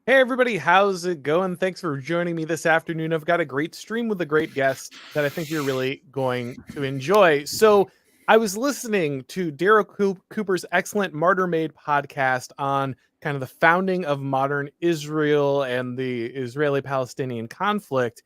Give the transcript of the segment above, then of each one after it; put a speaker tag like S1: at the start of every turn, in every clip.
S1: Hey everybody, how's it going? Thanks for joining me this afternoon. I've got a great stream with a great guest that I think you're really going to enjoy. So, I was listening to Darryl Cooper's excellent Martyr Made podcast on kind of the founding of modern Israel and the Israeli-Palestinian conflict.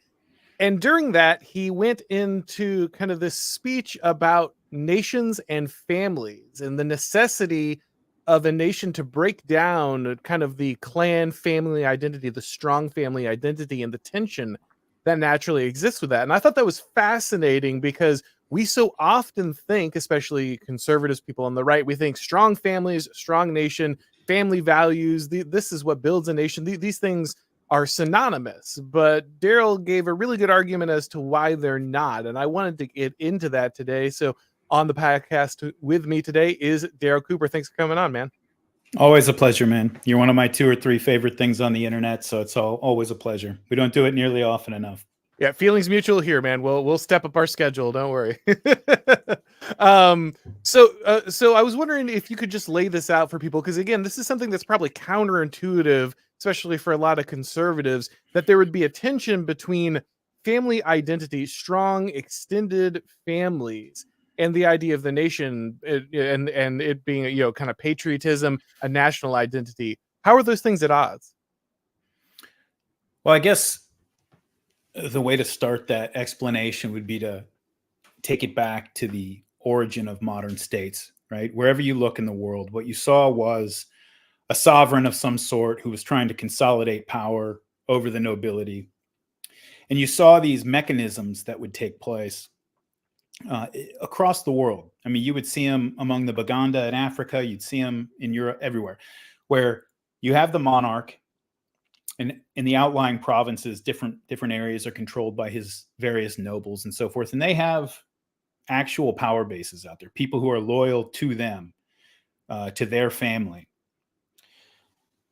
S1: And during that, he went into kind of this speech about nations and families and the necessity of a nation to break down kind of the clan family identity, the strong family identity, and the tension that naturally exists with that. And I thought that was fascinating because we so often think, especially conservatives, people on the right, we think strong families, strong nation, family values, this is what builds a nation. These things are synonymous, but Darryl gave a really good argument as to why they're not. And I wanted to get into that today. So on the podcast with me today is Darryl Cooper. Thanks for coming on, man.
S2: Always a pleasure, man. You're one of my 2 or 3 favorite things on the internet, so it's always a pleasure. We don't do it nearly often enough.
S1: Yeah, feelings mutual here, man. We'll step up our schedule. Don't worry. um, so I was wondering if you could just lay this out for people, because again, this is something that's probably counterintuitive, especially for a lot of conservatives, that there would be a tension between family identity, strong extended families, and the idea of the nation, and it being kind of patriotism, a national identity. How are those things at odds?
S2: Well, I guess the way to start that explanation would be to take it back to the origin of modern states, right? Wherever you look in the world, what you saw was a sovereign of some sort who was trying to consolidate power over the nobility. And you saw these mechanisms that would take place across the world. I mean, you would see them among the Baganda in Africa, you'd see them in Europe, everywhere, where you have the monarch, and in the outlying provinces, different areas are controlled by his various nobles and so forth, and they have actual power bases out there, people who are loyal to them, to their family.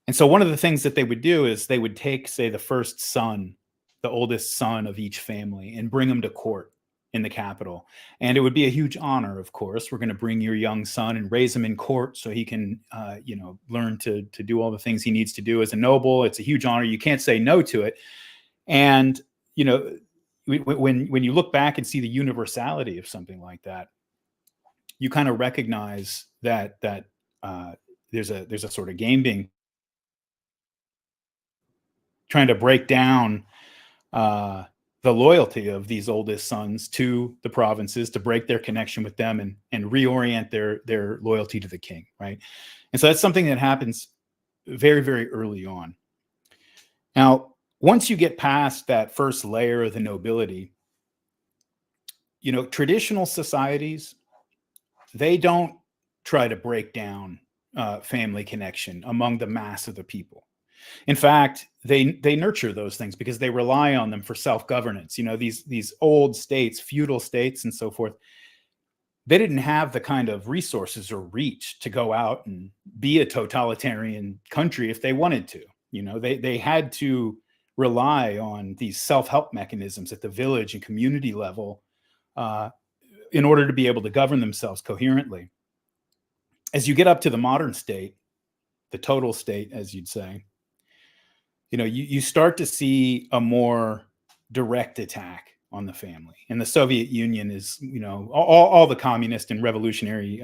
S2: And so one of the things that they would do is they would take, say, the first son, the oldest son of each family, and bring him to court in the capital. And it would be a huge honor, of course. We're going to bring your young son and raise him in court so he can, learn to do all the things he needs to do as a noble. It's a huge honor. You can't say no to it. And, when you look back and see the universality of something like that, you kind of recognize that there's a sort of game being trying to break down the loyalty of these oldest sons to the provinces, to break their connection with them and reorient their loyalty to the king, right? And so that's something that happens very, very early on. Now, once you get past that first layer of the nobility, traditional societies, they don't try to break down family connection among the mass of the people. In fact, they nurture those things because they rely on them for self-governance. These old states, feudal states, and so forth, they didn't have the kind of resources or reach to go out and be a totalitarian country if they wanted to. They had to rely on these self-help mechanisms at the village and community level in order to be able to govern themselves coherently. As you get up to the modern state, the total state, as you'd say, you start to see a more direct attack on the family. And the Soviet Union is, all the communist and revolutionary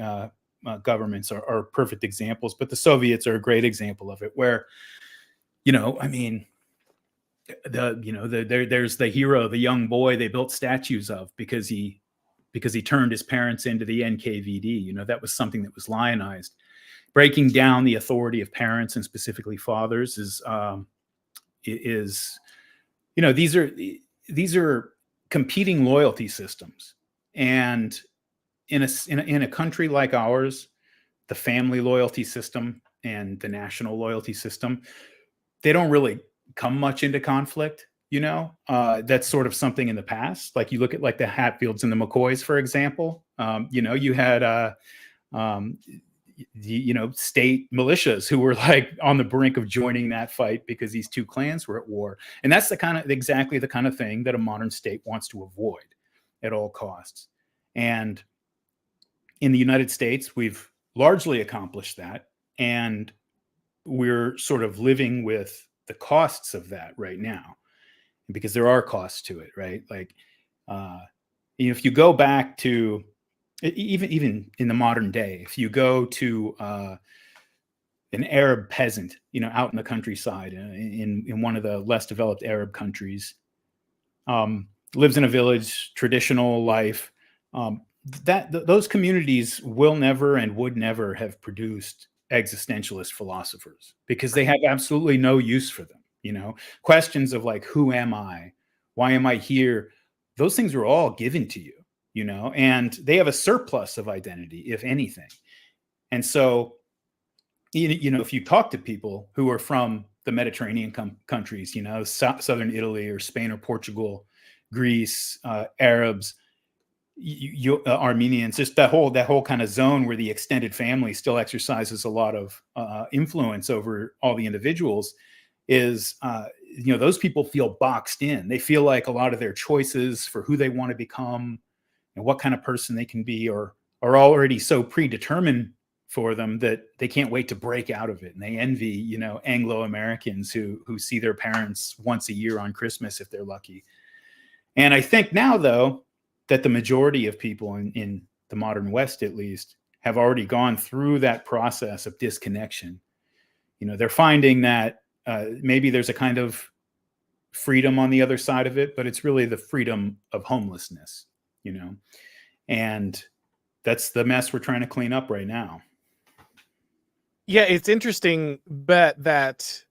S2: governments are perfect examples, but the Soviets are a great example of it, where, there's the hero, the young boy they built statues of because he turned his parents into the NKVD. That was something that was lionized. Breaking down the authority of parents, and specifically fathers, these are competing loyalty systems. And in a country like ours, the family loyalty system and the national loyalty system, they don't really come much into conflict. That's sort of something in the past. Like you look at like the Hatfields and the McCoys, for example. You had state militias who were like on the brink of joining that fight because these two clans were at war. And that's exactly the kind of thing that a modern state wants to avoid at all costs. And in the United States, we've largely accomplished that. And we're sort of living with the costs of that right now, because there are costs to it, right? Like, if you go back to even in the modern day, if you go to an Arab peasant, out in the countryside in one of the less developed Arab countries, lives in a village, traditional life. Those communities will never and would never have produced existentialist philosophers, because they have absolutely no use for them. Questions of like, who am I? Why am I here? Those things are all given to you, and they have a surplus of identity, if anything. And so, if you talk to people who are from the Mediterranean countries, southern Italy or Spain or Portugal, Greece, Arabs, Armenians, just that whole kind of zone where the extended family still exercises a lot of influence over all the individuals, is those people feel boxed in. They feel like a lot of their choices for who they want to become and what kind of person they can be are already so predetermined for them that they can't wait to break out of it. And they envy, Anglo-Americans who see their parents once a year on Christmas if they're lucky. And I think now, though, that the majority of people in the modern West, at least, have already gone through that process of disconnection. They're finding that maybe there's a kind of freedom on the other side of it, but it's really the freedom of homelessness, and that's the mess we're trying to clean up right now.
S1: Yeah, it's interesting, but that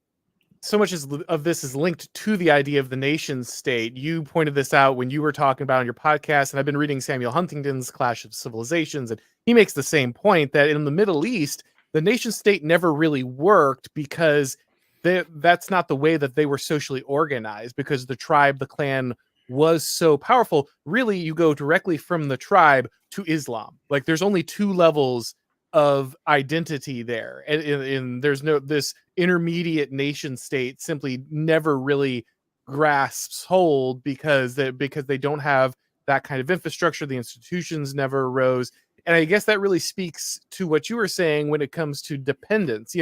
S1: so much of this is linked to the idea of the nation state. You pointed this out when you were talking about on your podcast, and I've been reading Samuel Huntington's Clash of Civilizations, and he makes the same point that in the Middle East, the nation state never really worked because that's not the way that they were socially organized, because the tribe, the clan was so powerful. Really, you go directly from the tribe to Islam. Like, there's only two levels of identity there, and there's no, this intermediate nation state simply never really grasps hold because they don't have that kind of infrastructure. The institutions never arose. And I guess that really speaks to what you were saying when it comes to dependence.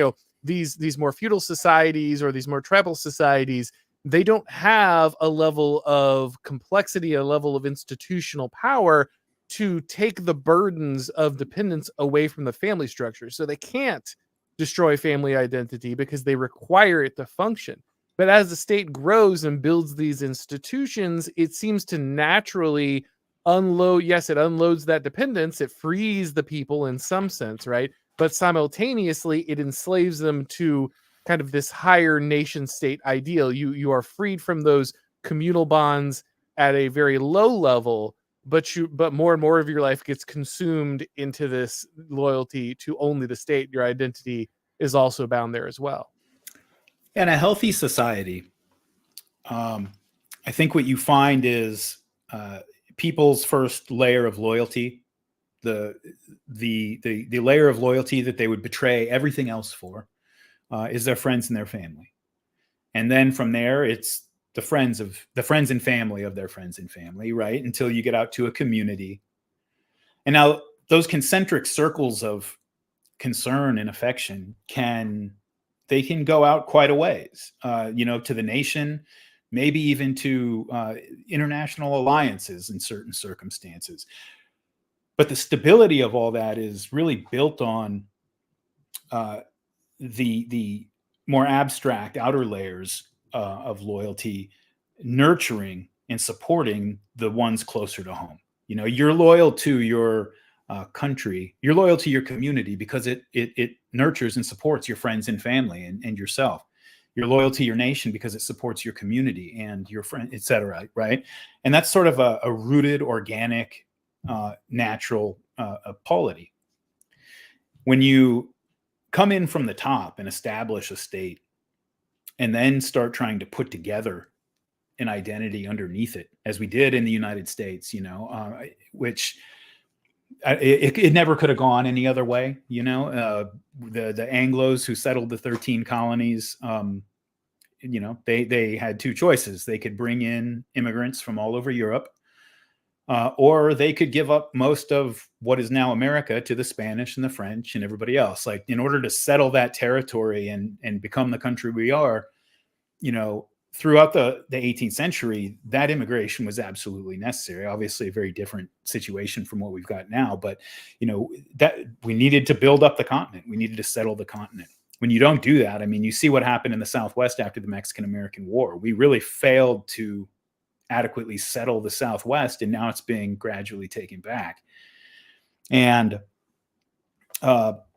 S1: These more feudal societies or these more tribal societies, they don't have a level of complexity, a level of institutional power to take the burdens of dependence away from the family structure. So they can't destroy family identity because they require it to function. But as the state grows and builds these institutions, it seems to naturally unload. Yes, it unloads that dependence. It frees the people in some sense, right? But simultaneously, it enslaves them to kind of this higher nation state ideal. You are freed from those communal bonds at a very low level, but more and more of your life gets consumed into this loyalty to only the state. Your identity is also bound there as well.
S2: In a healthy society, I think what you find is people's first layer of loyalty, the layer of loyalty that they would betray everything else for, is their friends and their family. And then from there, it's the friends and family of their friends and family, right? Until you get out to a community. And now those concentric circles of concern and affection can go out quite a ways, to the nation, maybe even to international alliances in certain circumstances. But the stability of all that is really built on the more abstract outer layers of loyalty, nurturing and supporting the ones closer to home. You're loyal to your country, you're loyal to your community because it nurtures and supports your friends and family and yourself. You're loyal to your nation because it supports your community and your friend, etc. Right? And that's sort of a rooted, organic, natural polity. When you come in from the top and establish a state, and then start trying to put together an identity underneath it, as we did in the United States, which it never could have gone any other way. The Anglos who settled the 13 colonies, they had two choices. They could bring in immigrants from all over Europe, or they could give up most of what is now America to the Spanish and the French and everybody else. Like, in order to settle that territory and become the country we are, throughout the 18th century, that immigration was absolutely necessary. Obviously, a very different situation from what we've got now, but that we needed to build up the continent. We needed to settle the continent. When you don't do that, I mean, you see what happened in the Southwest after the Mexican-American War. We really failed to adequately settle the Southwest, and now it's being gradually taken back. And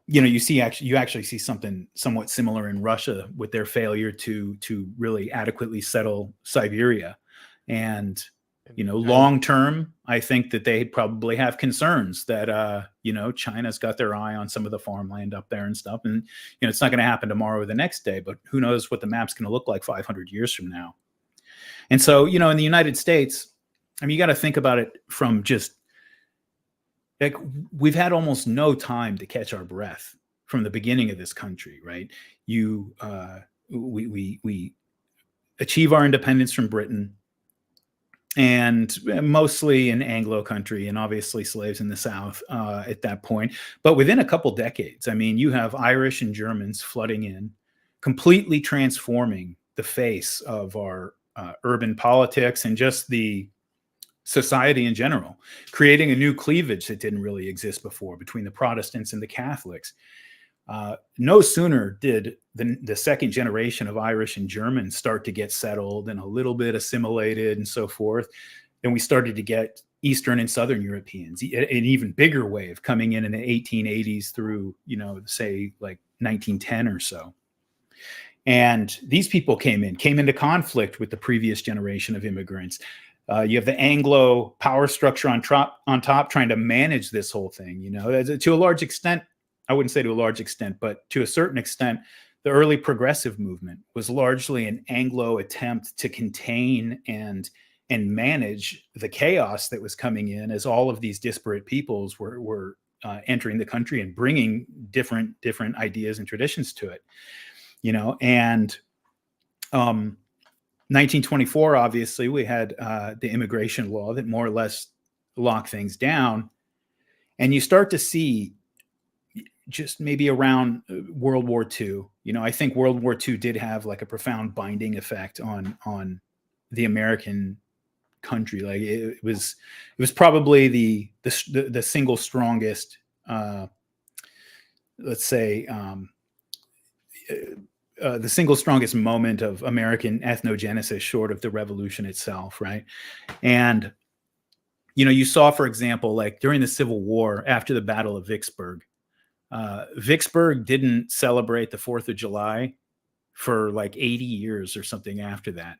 S2: you actually see something somewhat similar in Russia with their failure to really adequately settle Siberia. And long term, I think that they probably have concerns that China's got their eye on some of the farmland up there and stuff. And it's not going to happen tomorrow or the next day, but who knows what the map's going to look like 500 years from now. And so, in the United States, I mean, you got to think about it from just like we've had almost no time to catch our breath from the beginning of this country, right? We achieve our independence from Britain, and mostly an Anglo country, and obviously slaves in the South at that point. But within a couple decades, I mean, you have Irish and Germans flooding in, completely transforming the face of our urban politics and just the society in general, creating a new cleavage that didn't really exist before between the Protestants and the Catholics. No sooner did the second generation of Irish and Germans start to get settled and a little bit assimilated and so forth, then we started to get Eastern and Southern Europeans, an even bigger wave coming in the 1880s through, say like 1910 or so. And these people came into conflict with the previous generation of immigrants. You have the Anglo power structure on top trying to manage this whole thing. To a large extent, I wouldn't say to a large extent, but to a certain extent, the early progressive movement was largely an Anglo attempt to contain and manage the chaos that was coming in as all of these disparate peoples were entering the country and bringing different ideas and traditions to it. And 1924, obviously, we had the immigration law that more or less locked things down. And you start to see just maybe around World War II, I think World War II did have like a profound binding effect on the American country. Like it was probably the single strongest, let's say, the single strongest moment of American ethnogenesis short of the revolution itself, right? And, you saw, for example, like during the Civil War, after the Battle of Vicksburg, Vicksburg didn't celebrate the 4th of July for like 80 years or something after that.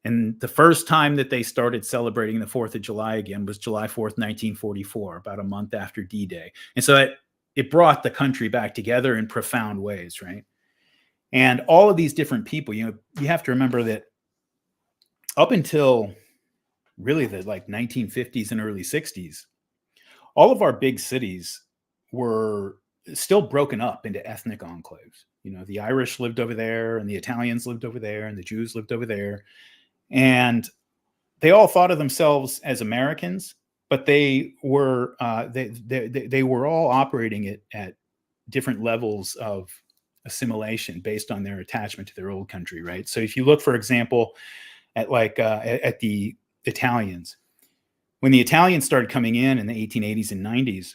S2: And the first time that they started celebrating the 4th of July again was July 4th, 1944, about a month after D-Day. And so it brought the country back together in profound ways, right? And all of these different people, you have to remember that up until really the like 1950s and early 60s, all of our big cities were still broken up into ethnic enclaves. The Irish lived over there, and the Italians lived over there, and the Jews lived over there. And they all thought of themselves as Americans, but they were they were all operating at different levels of assimilation based on their attachment to their old country, right? So if you look, for example, at at the Italians, when the Italians started coming in the 1880s and 90s,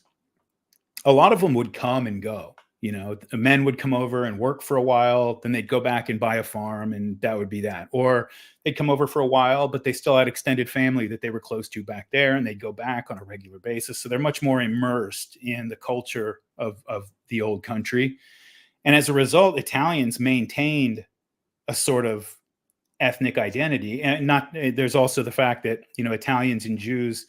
S2: a lot of them would come and go. The men would come over and work for a while, then they'd go back and buy a farm, and that would be that. Or they'd come over for a while, but they still had extended family that they were close to back there, and they'd go back on a regular basis. So they're much more immersed in the culture of the old country. And as a result, Italians maintained a sort of ethnic identity. And there's also the fact that, Italians and Jews,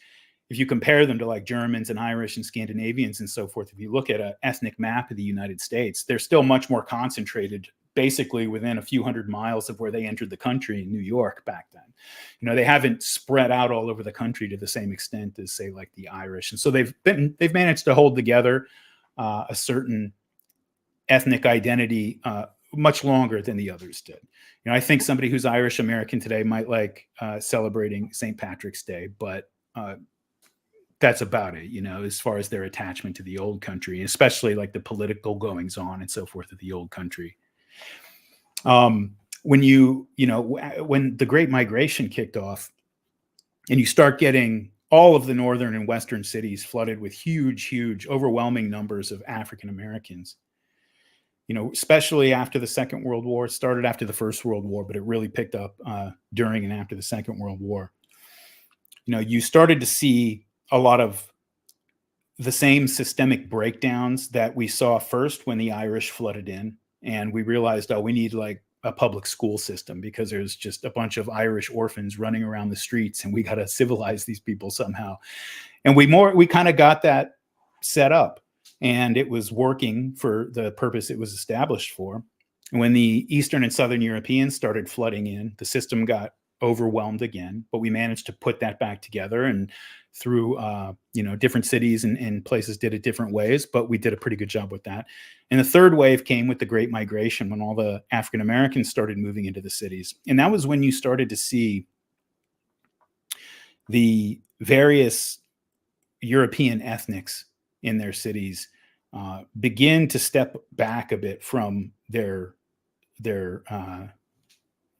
S2: if you compare them to like Germans and Irish and Scandinavians and so forth, if you look at an ethnic map of the United States, they're still much more concentrated basically within a few hundred miles of where they entered the country in New York back then. They haven't spread out all over the country to the same extent as, say, like the Irish. And so they've managed to hold together a certain ethnic identity much longer than the others did. I think somebody who's Irish American today might like celebrating St. Patrick's Day, but that's about it, as far as their attachment to the old country, especially like the political goings on and so forth of the old country. when when the Great Migration kicked off, and you start getting all of the northern and western cities flooded with huge, overwhelming numbers of African Americans. Especially after the Second World War. It started after the First World War, but it really picked up during and after the Second World War. You started to see a lot of the same systemic breakdowns that we saw first when the Irish flooded in, and we realized, we need like a public school system because there's just a bunch of Irish orphans running around the streets, and we got to civilize these people somehow. And we kind of got that set up, and it was working for the purpose it was established for. When the Eastern and Southern Europeans started flooding in, the system got overwhelmed again, but we managed to put that back together, and through different cities and places did it different ways, but we did a pretty good job with that. And the third wave came with the Great Migration, when all the African Americans started moving into the cities. And that was when you started to see the various European ethnics in their cities begin to step back a bit from their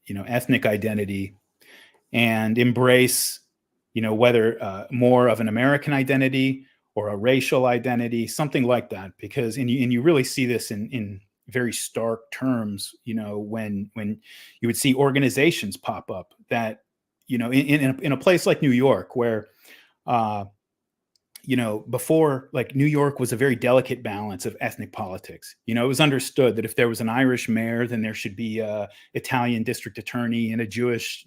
S2: ethnic identity and embrace whether more of an American identity or a racial identity, something like that. Because and you really see this in very stark terms, when you would see organizations pop up that in a place like New York, where before, like, New York was a very delicate balance of ethnic politics. It was understood that if there was an Irish mayor, then there should be a Italian district attorney and a Jewish,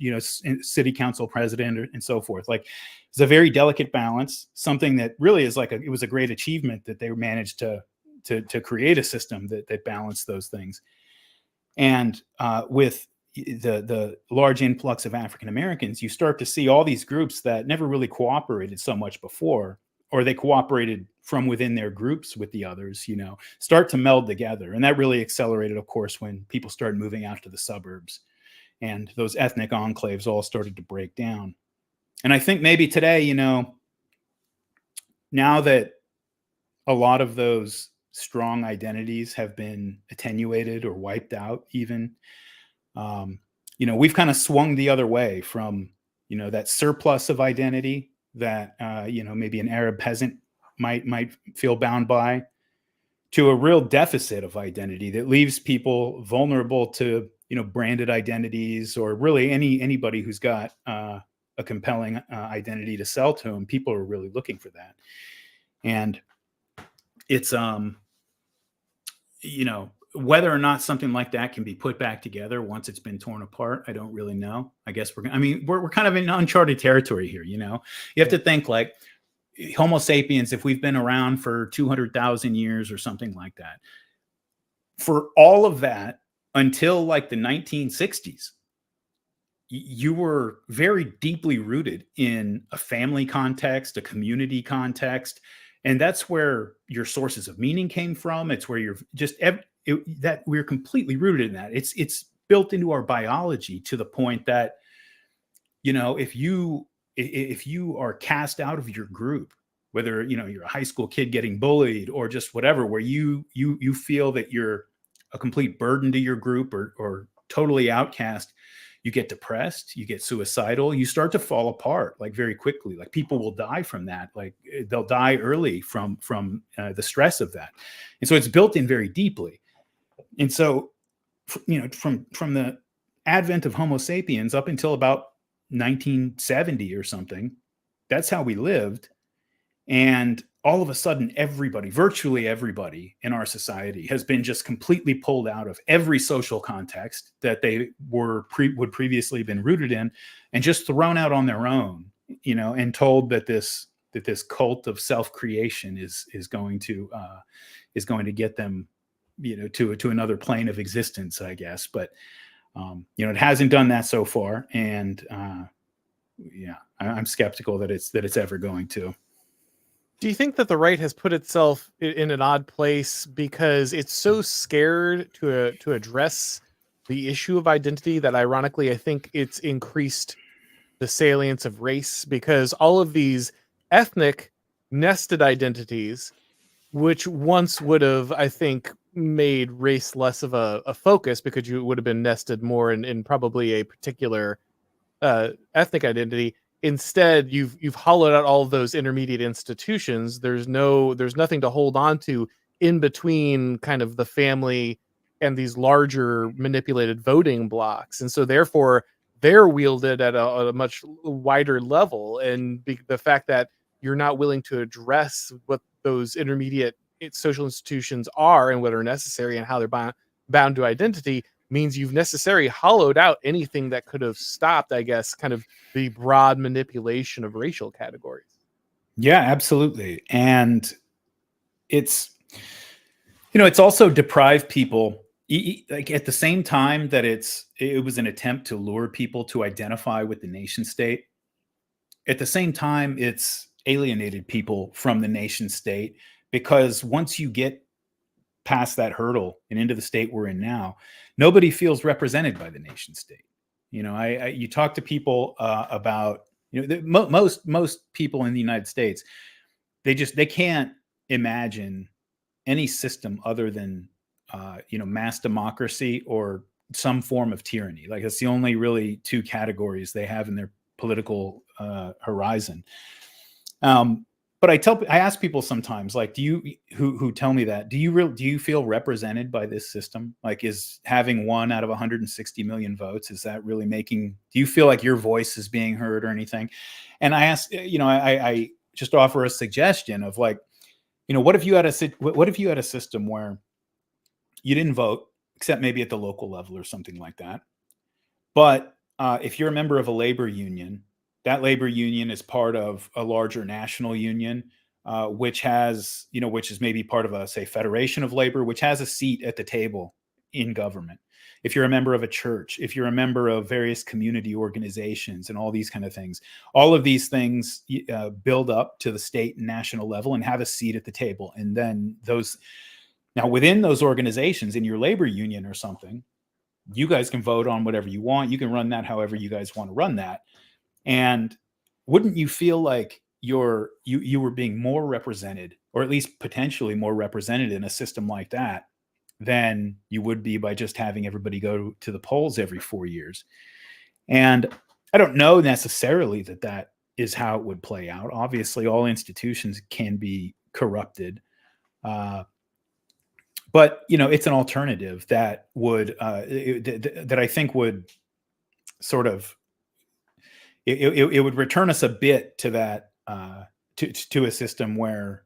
S2: city council president, and so forth. Like, it's a very delicate balance, something that really is it was a great achievement that they managed to create a system that balanced those things. And with the large influx of African Americans, you start to see all these groups that never really cooperated so much before, or they cooperated from within their groups with the others, start to meld together. And that really accelerated, of course, when people started moving out to the suburbs, and those ethnic enclaves all started to break down. And I think maybe today, now that a lot of those strong identities have been attenuated or wiped out even, we've kind of swung the other way from, that surplus of identity that maybe an Arab peasant might feel bound by, to a real deficit of identity that leaves people vulnerable to branded identities, or really anybody who's got a compelling identity to sell to them. People are really looking for that, and it's whether or not something like that can be put back together once it's been torn apart, I don't really know. I guess we're kind of in uncharted territory here. You have to think, like, Homo sapiens, if we've been around for 200,000 years or something like that, for all of that until like the 1960s, you were very deeply rooted in a family context, a community context. And that's where your sources of meaning came from. It's where you're just that we're completely rooted in that. It's built into our biology, to the point that, if you are cast out of your group, whether you're a high school kid getting bullied or just whatever, where you feel that you're a complete burden to your group, or totally outcast, you get depressed, you get suicidal, you start to fall apart, like, very quickly. Like, people will die from that. Like, they'll die early from the stress of that. And so it's built in very deeply. And so, from the advent of Homo sapiens up until about 1970 or something, that's how we lived. And all of a sudden, virtually everybody in our society has been just completely pulled out of every social context that they would previously been rooted in, and just thrown out on their own, and told that this cult of self-creation is going to get them, to another plane of existence, I guess. But it hasn't done that so far, and I'm skeptical that it's ever going to.
S1: Do you think that the right has put itself in an odd place because it's so scared to address the issue of identity that, ironically, I think it's increased the salience of race, because all of these ethnic nested identities which once would have, I think, made race less of a focus because you would have been nested more in probably a particular ethnic identity. Instead, you've hollowed out all of those intermediate institutions. There's nothing to hold on to in between kind of the family and these larger manipulated voting blocks, and so therefore they're wielded at a much wider level. And the fact that you're not willing to address what those intermediate social institutions are and what are necessary and how they're bound to identity means you've necessarily hollowed out anything that could have stopped, I guess, kind of the broad manipulation of racial categories.
S2: Yeah, absolutely. And it's, it's also deprived people, like at the same time that it was an attempt to lure people to identify with the nation state. At the same time, it's alienated people from the nation state, because once you get past that hurdle and into the state we're in now, nobody feels represented by the nation state. You talk to people about, most people in the United States, they can't imagine any system other than mass democracy or some form of tyranny. Like, it's the only really two categories they have in their political horizon. But I ask people sometimes, like, who tell me that, do you feel represented by this system? Like, is having 1 out of 160 million votes, is that really do you feel like your voice is being heard or anything? And I ask, I just offer a suggestion of, like, what if you had a system where you didn't vote, except maybe at the local level or something like that. But if you're a member of a labor union, that labor union is part of a larger national union, which is maybe part of a, say, federation of labor, which has a seat at the table in government. If you're a member of a church, if you're a member of various community organizations and all these kind of things, all of these things build up to the state and national level and have a seat at the table. And then now within those organizations, in your labor union or something, you guys can vote on whatever you want. You can run that however you guys want to run that. And wouldn't you feel like you were being more represented, or at least potentially more represented, in a system like that than you would be by just having everybody go to the polls every 4 years? And I don't know necessarily that is how it would play out. Obviously, all institutions can be corrupted. But it's an alternative that would that I think would sort of it would return us a bit to that to a system where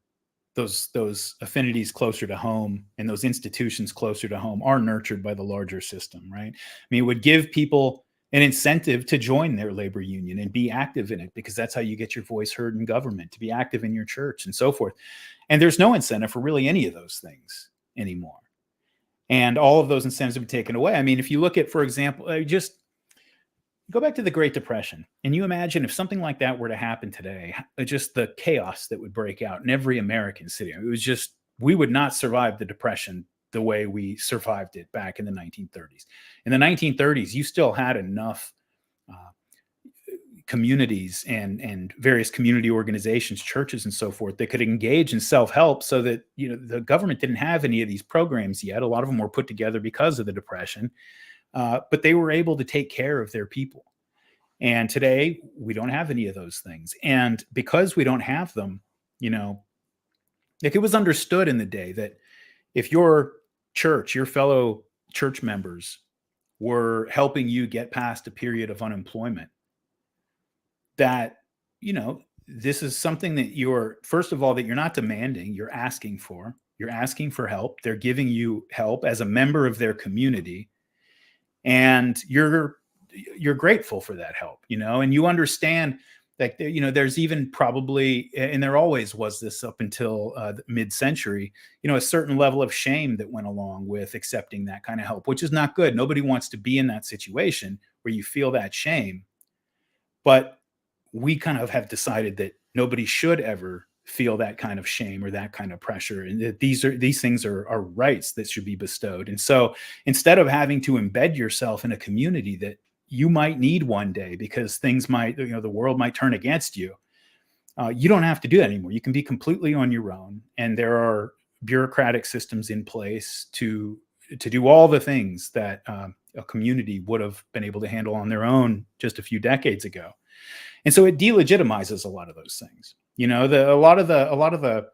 S2: those affinities closer to home and those institutions closer to home are nurtured by the larger system, right? I mean, it would give people an incentive to join their labor union and be active in it, because that's how you get your voice heard in government, to be active in your church and so forth. And there's no incentive for really any of those things anymore. And all of those incentives have been taken away. I mean, if you look at, for example, just go back to the Great Depression, and you imagine if something like that were to happen today, just the chaos that would break out in every American city. It was just, we would not survive the Depression the way we survived it back in the 1930s. In the 1930s, you still had enough communities and various community organizations, churches and so forth, that could engage in self-help, so that the government didn't have any of these programs yet. A lot of them were put together because of the Depression, but they were able to take care of their people. And today we don't have any of those things. And because we don't have them, like, it was understood in the day that if your church, your fellow church members, were helping you get past a period of unemployment, that this is something that first of all, that you're not demanding, you're asking for help. They're giving you help as a member of their community, and you're grateful for that help, and you understand that there's even probably, and there always was this up until mid-century, a certain level of shame that went along with accepting that kind of help, which is not good. Nobody wants to be in that situation where you feel that shame. But we kind of have decided that nobody should ever feel that kind of shame or that kind of pressure, and that these things are rights that should be bestowed. And so, instead of having to embed yourself in a community that you might need one day, because things might, the world might turn against you, You don't have to do that anymore. You can be completely on your own, and there are bureaucratic systems in place to do all the things that a community would have been able to handle on their own just a few decades ago. And so it delegitimizes a lot of those things. You know, a lot of the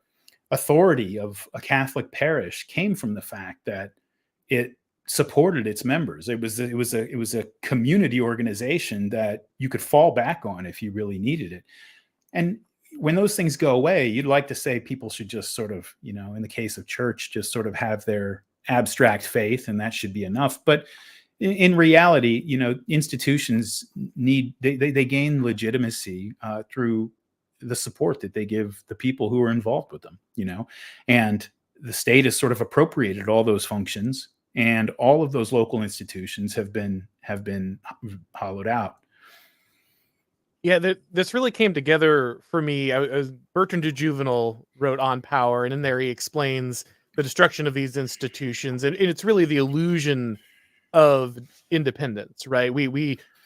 S2: authority of a Catholic parish came from the fact that it supported its members. It was a community organization that you could fall back on if you really needed it. And when those things go away, you'd like to say people should just sort of, you know, in the case of church, just sort of have their abstract faith, and that should be enough. But in reality, you know, institutions they gain legitimacy through the support that they give the people who are involved with them, you know, and the state has sort of appropriated all those functions, and all of those local institutions have been hollowed out.
S1: Yeah, this really came together for me. Bertrand de Juvenal wrote On Power, and in there he explains the destruction of these institutions, and it's really the illusion of independence, right?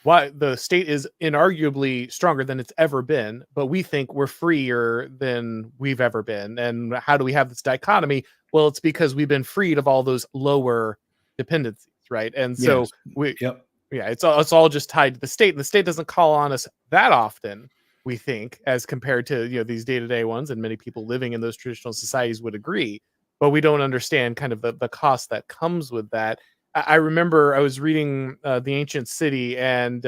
S1: Why the state is inarguably stronger than it's ever been, but we think we're freer than we've ever been. And how do we have this dichotomy? Well, it's because we've been freed of all those lower dependencies, right? And so
S2: Yes. Yep.
S1: yeah, it's all just tied to the state, and the state doesn't call on us that often, we think, as compared to, you know, these day-to-day ones, and many people living in those traditional societies would agree. But we don't understand kind of the cost that comes with that. I remember I was reading The Ancient City, and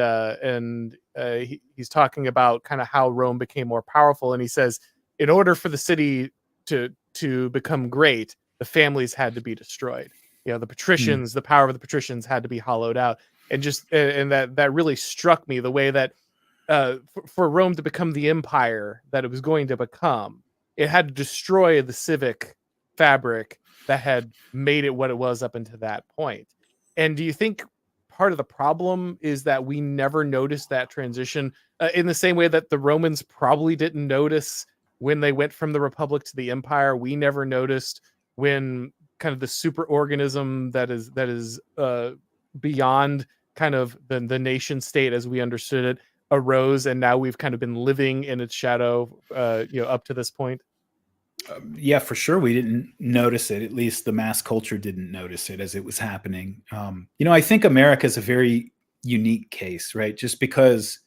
S1: he's talking about kind of how Rome became more powerful, and he says, in order for the city to become great, the families had to be destroyed. You know, the patricians, the power of the patricians had to be hollowed out, and that really struck me, the way that for Rome to become the empire that it was going to become, it had to destroy the civic fabric that had made it what it was up until that point. And do you think part of the problem is that we never noticed that transition in the same way that the Romans probably didn't notice when they went from the Republic to the Empire? We never noticed when kind of the superorganism that is beyond kind of the nation state as we understood it arose, and now we've kind of been living in its shadow, you know, up to this point.
S2: Yeah, for sure. We didn't notice it. At least the mass culture didn't notice it as it was happening. You know, I think America is a very unique case, right? Just because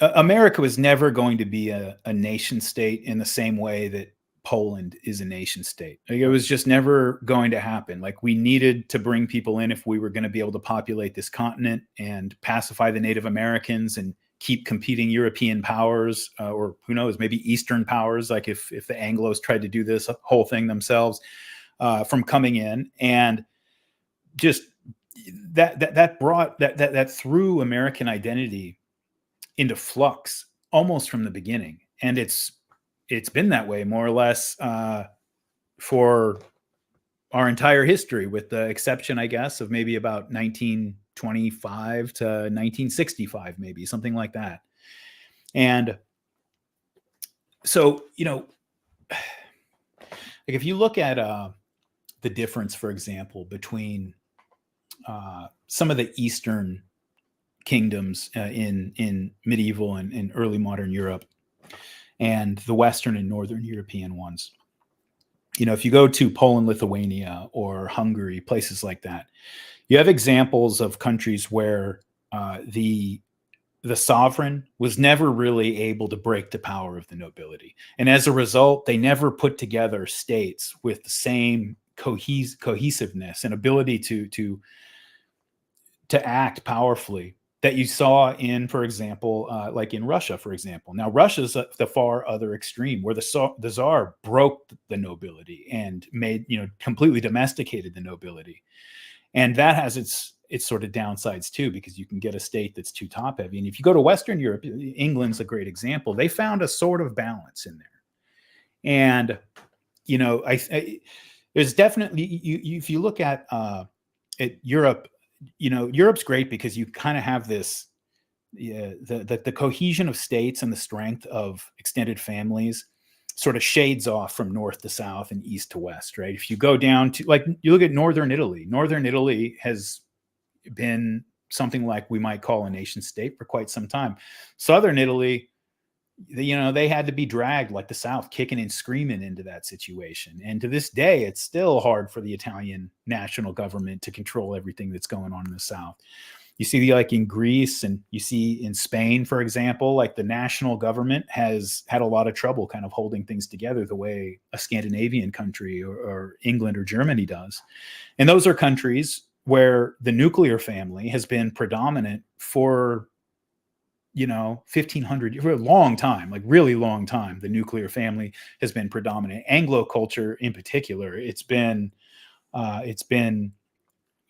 S2: America was never going to be a nation state in the same way that Poland is a nation state. Like, it was just never going to happen. Like, we needed to bring people in if we were going to be able to populate this continent and pacify the Native Americans and keep competing European powers, or who knows, maybe Eastern powers, like if the Anglos tried to do this whole thing themselves, from coming in. And just that brought that threw American identity into flux almost from the beginning. And it's been that way more or less for our entire history, with the exception, I guess, of maybe about 1925 to 1965, maybe something like that. And so, you know, like if you look at the difference, for example, between some of the Eastern kingdoms in medieval and early modern Europe and the Western and Northern European ones. You know, if you go to Poland, Lithuania, or Hungary, places like that, you have examples of countries where the sovereign was never really able to break the power of the nobility. And as a result, they never put together states with the same cohesiveness and ability to act powerfully that you saw in, for example, like in Russia, for example. Now, Russia's the far other extreme, where the Tsar broke the nobility and made, you know, completely domesticated the nobility. And that has its sort of downsides too, because you can get a state that's too top heavy. And if you go to Western Europe, England's a great example. They found a sort of balance in there. And, you know, there's definitely, if you look at Europe, you know, Europe's great because you kind of have this, the cohesion of states and the strength of extended families sort of shades off from north to south and east to west, right? If you go down to, like, you look at Northern Italy has been something like we might call a nation state for quite some time. Southern Italy, they had to be dragged like the South, kicking and screaming into that situation. And to this day, it's still hard for the Italian national government to control everything that's going on in the South. You see, like in Greece, and you see in Spain, for example, like the national government has had a lot of trouble kind of holding things together the way a Scandinavian country or England or Germany does. And those are countries where the nuclear family has been predominant for 1500 for a long time, like really long time. The nuclear family has been predominant. Anglo culture in particular, it's been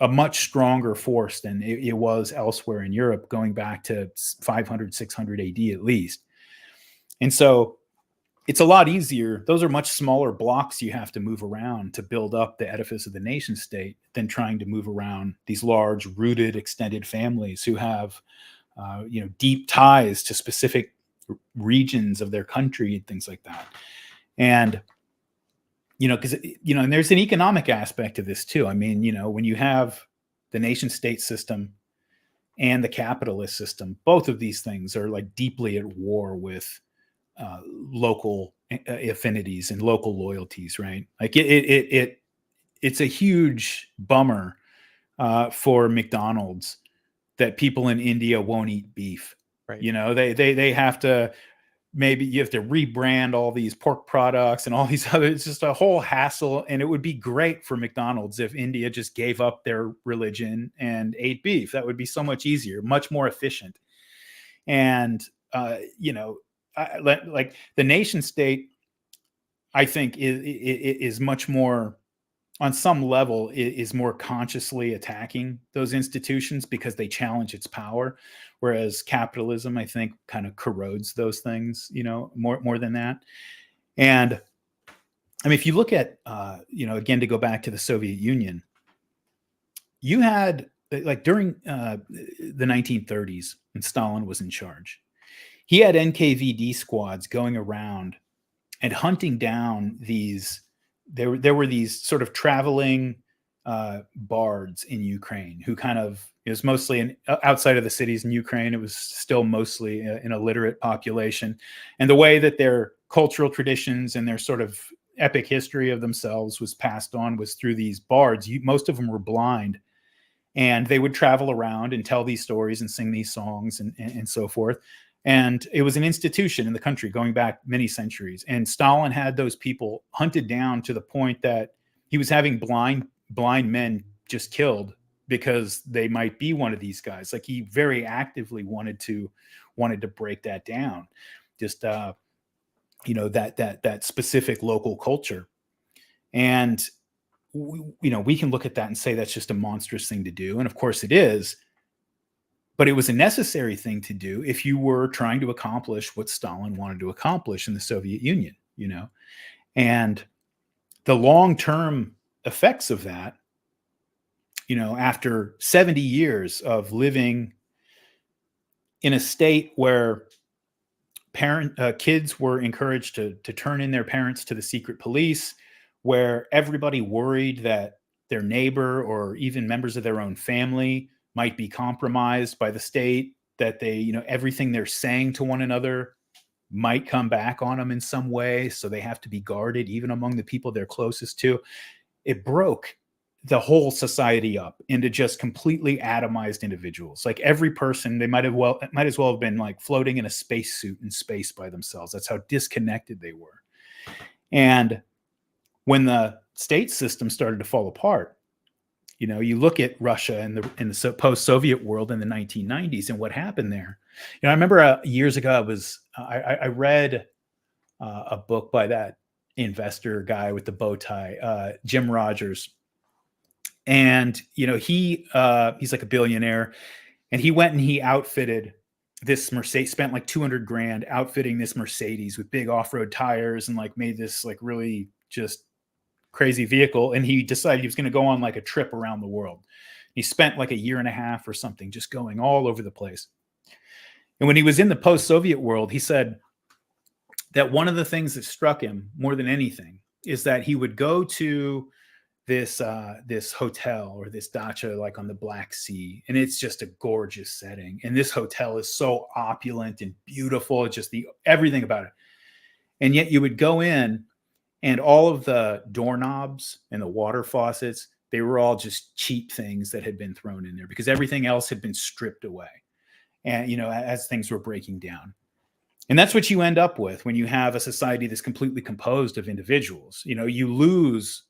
S2: a much stronger force than it was elsewhere in Europe, going back to 500, 600 AD at least. And so it's a lot easier. Those are much smaller blocks you have to move around to build up the edifice of the nation state than trying to move around these large, rooted, extended families who have deep ties to specific regions of their country and things like that. And because and there's an economic aspect to this too. I mean, when you have the nation state system and the capitalist system, both of these things are like deeply at war with local affinities and local loyalties, right? Like it's a huge bummer for McDonald's that people in India won't eat beef.
S1: Right.
S2: They have to, maybe you have to rebrand all these pork products and all these other, it's just a whole hassle. And it would be great for McDonald's if India just gave up their religion and ate beef. That would be so much easier, much more efficient. And, like the nation state, I think is much more, on some level, is more consciously attacking those institutions because they challenge its power. Whereas capitalism, I think, kind of corrodes those things, more than that. And I mean, if you look at, again, to go back to the Soviet Union, you had, like, during the 1930s when Stalin was in charge, he had NKVD squads going around and hunting down these. There were these sort of traveling bards in Ukraine who kind of, it was mostly outside of the cities in Ukraine. It was still mostly an illiterate population. And the way that their cultural traditions and their sort of epic history of themselves was passed on was through these bards. Most of them were blind. And they would travel around and tell these stories and sing these songs and so forth. And it was an institution in the country going back many centuries. And Stalin had those people hunted down to the point that he was having blind men just killed because they might be one of these guys. Like, he very actively wanted to break that down. Just, that specific local culture. And, we can look at that and say that's just a monstrous thing to do. And of course it is. But it was a necessary thing to do if you were trying to accomplish what Stalin wanted to accomplish in the Soviet Union, and the long-term effects of that, after 70 years of living in a state where kids were encouraged to turn in their parents to the secret police, where everybody worried that their neighbor or even members of their own family might be compromised by the state, that they, everything they're saying to one another might come back on them in some way. So they have to be guarded even among the people they're closest to. It broke the whole society up into just completely atomized individuals. Like, every person, they might as well have been like floating in a spacesuit in space by themselves. That's how disconnected they were. And when the state system started to fall apart, you look at Russia and the post-Soviet world in the 1990s and what happened there. I remember years ago, I read a book by that investor guy with the bow tie, Jim Rogers. And, he's like a billionaire, and he went and he outfitted this Mercedes, spent like $200,000 outfitting this Mercedes with big off-road tires, and like made this like really just crazy vehicle. And he decided he was going to go on like a trip around the world. He spent like a year and a half or something just going all over the place. And when he was in the post-Soviet world, he said that one of the things that struck him more than anything is that he would go to this hotel or this dacha like on the Black Sea, and it's just a gorgeous setting. And this hotel is so opulent and beautiful, just the everything about it. And yet you would go in, and all of the doorknobs and the water faucets, they were all just cheap things that had been thrown in there because everything else had been stripped away. And as things were breaking down. And that's what you end up with when you have a society that's completely composed of individuals. You lose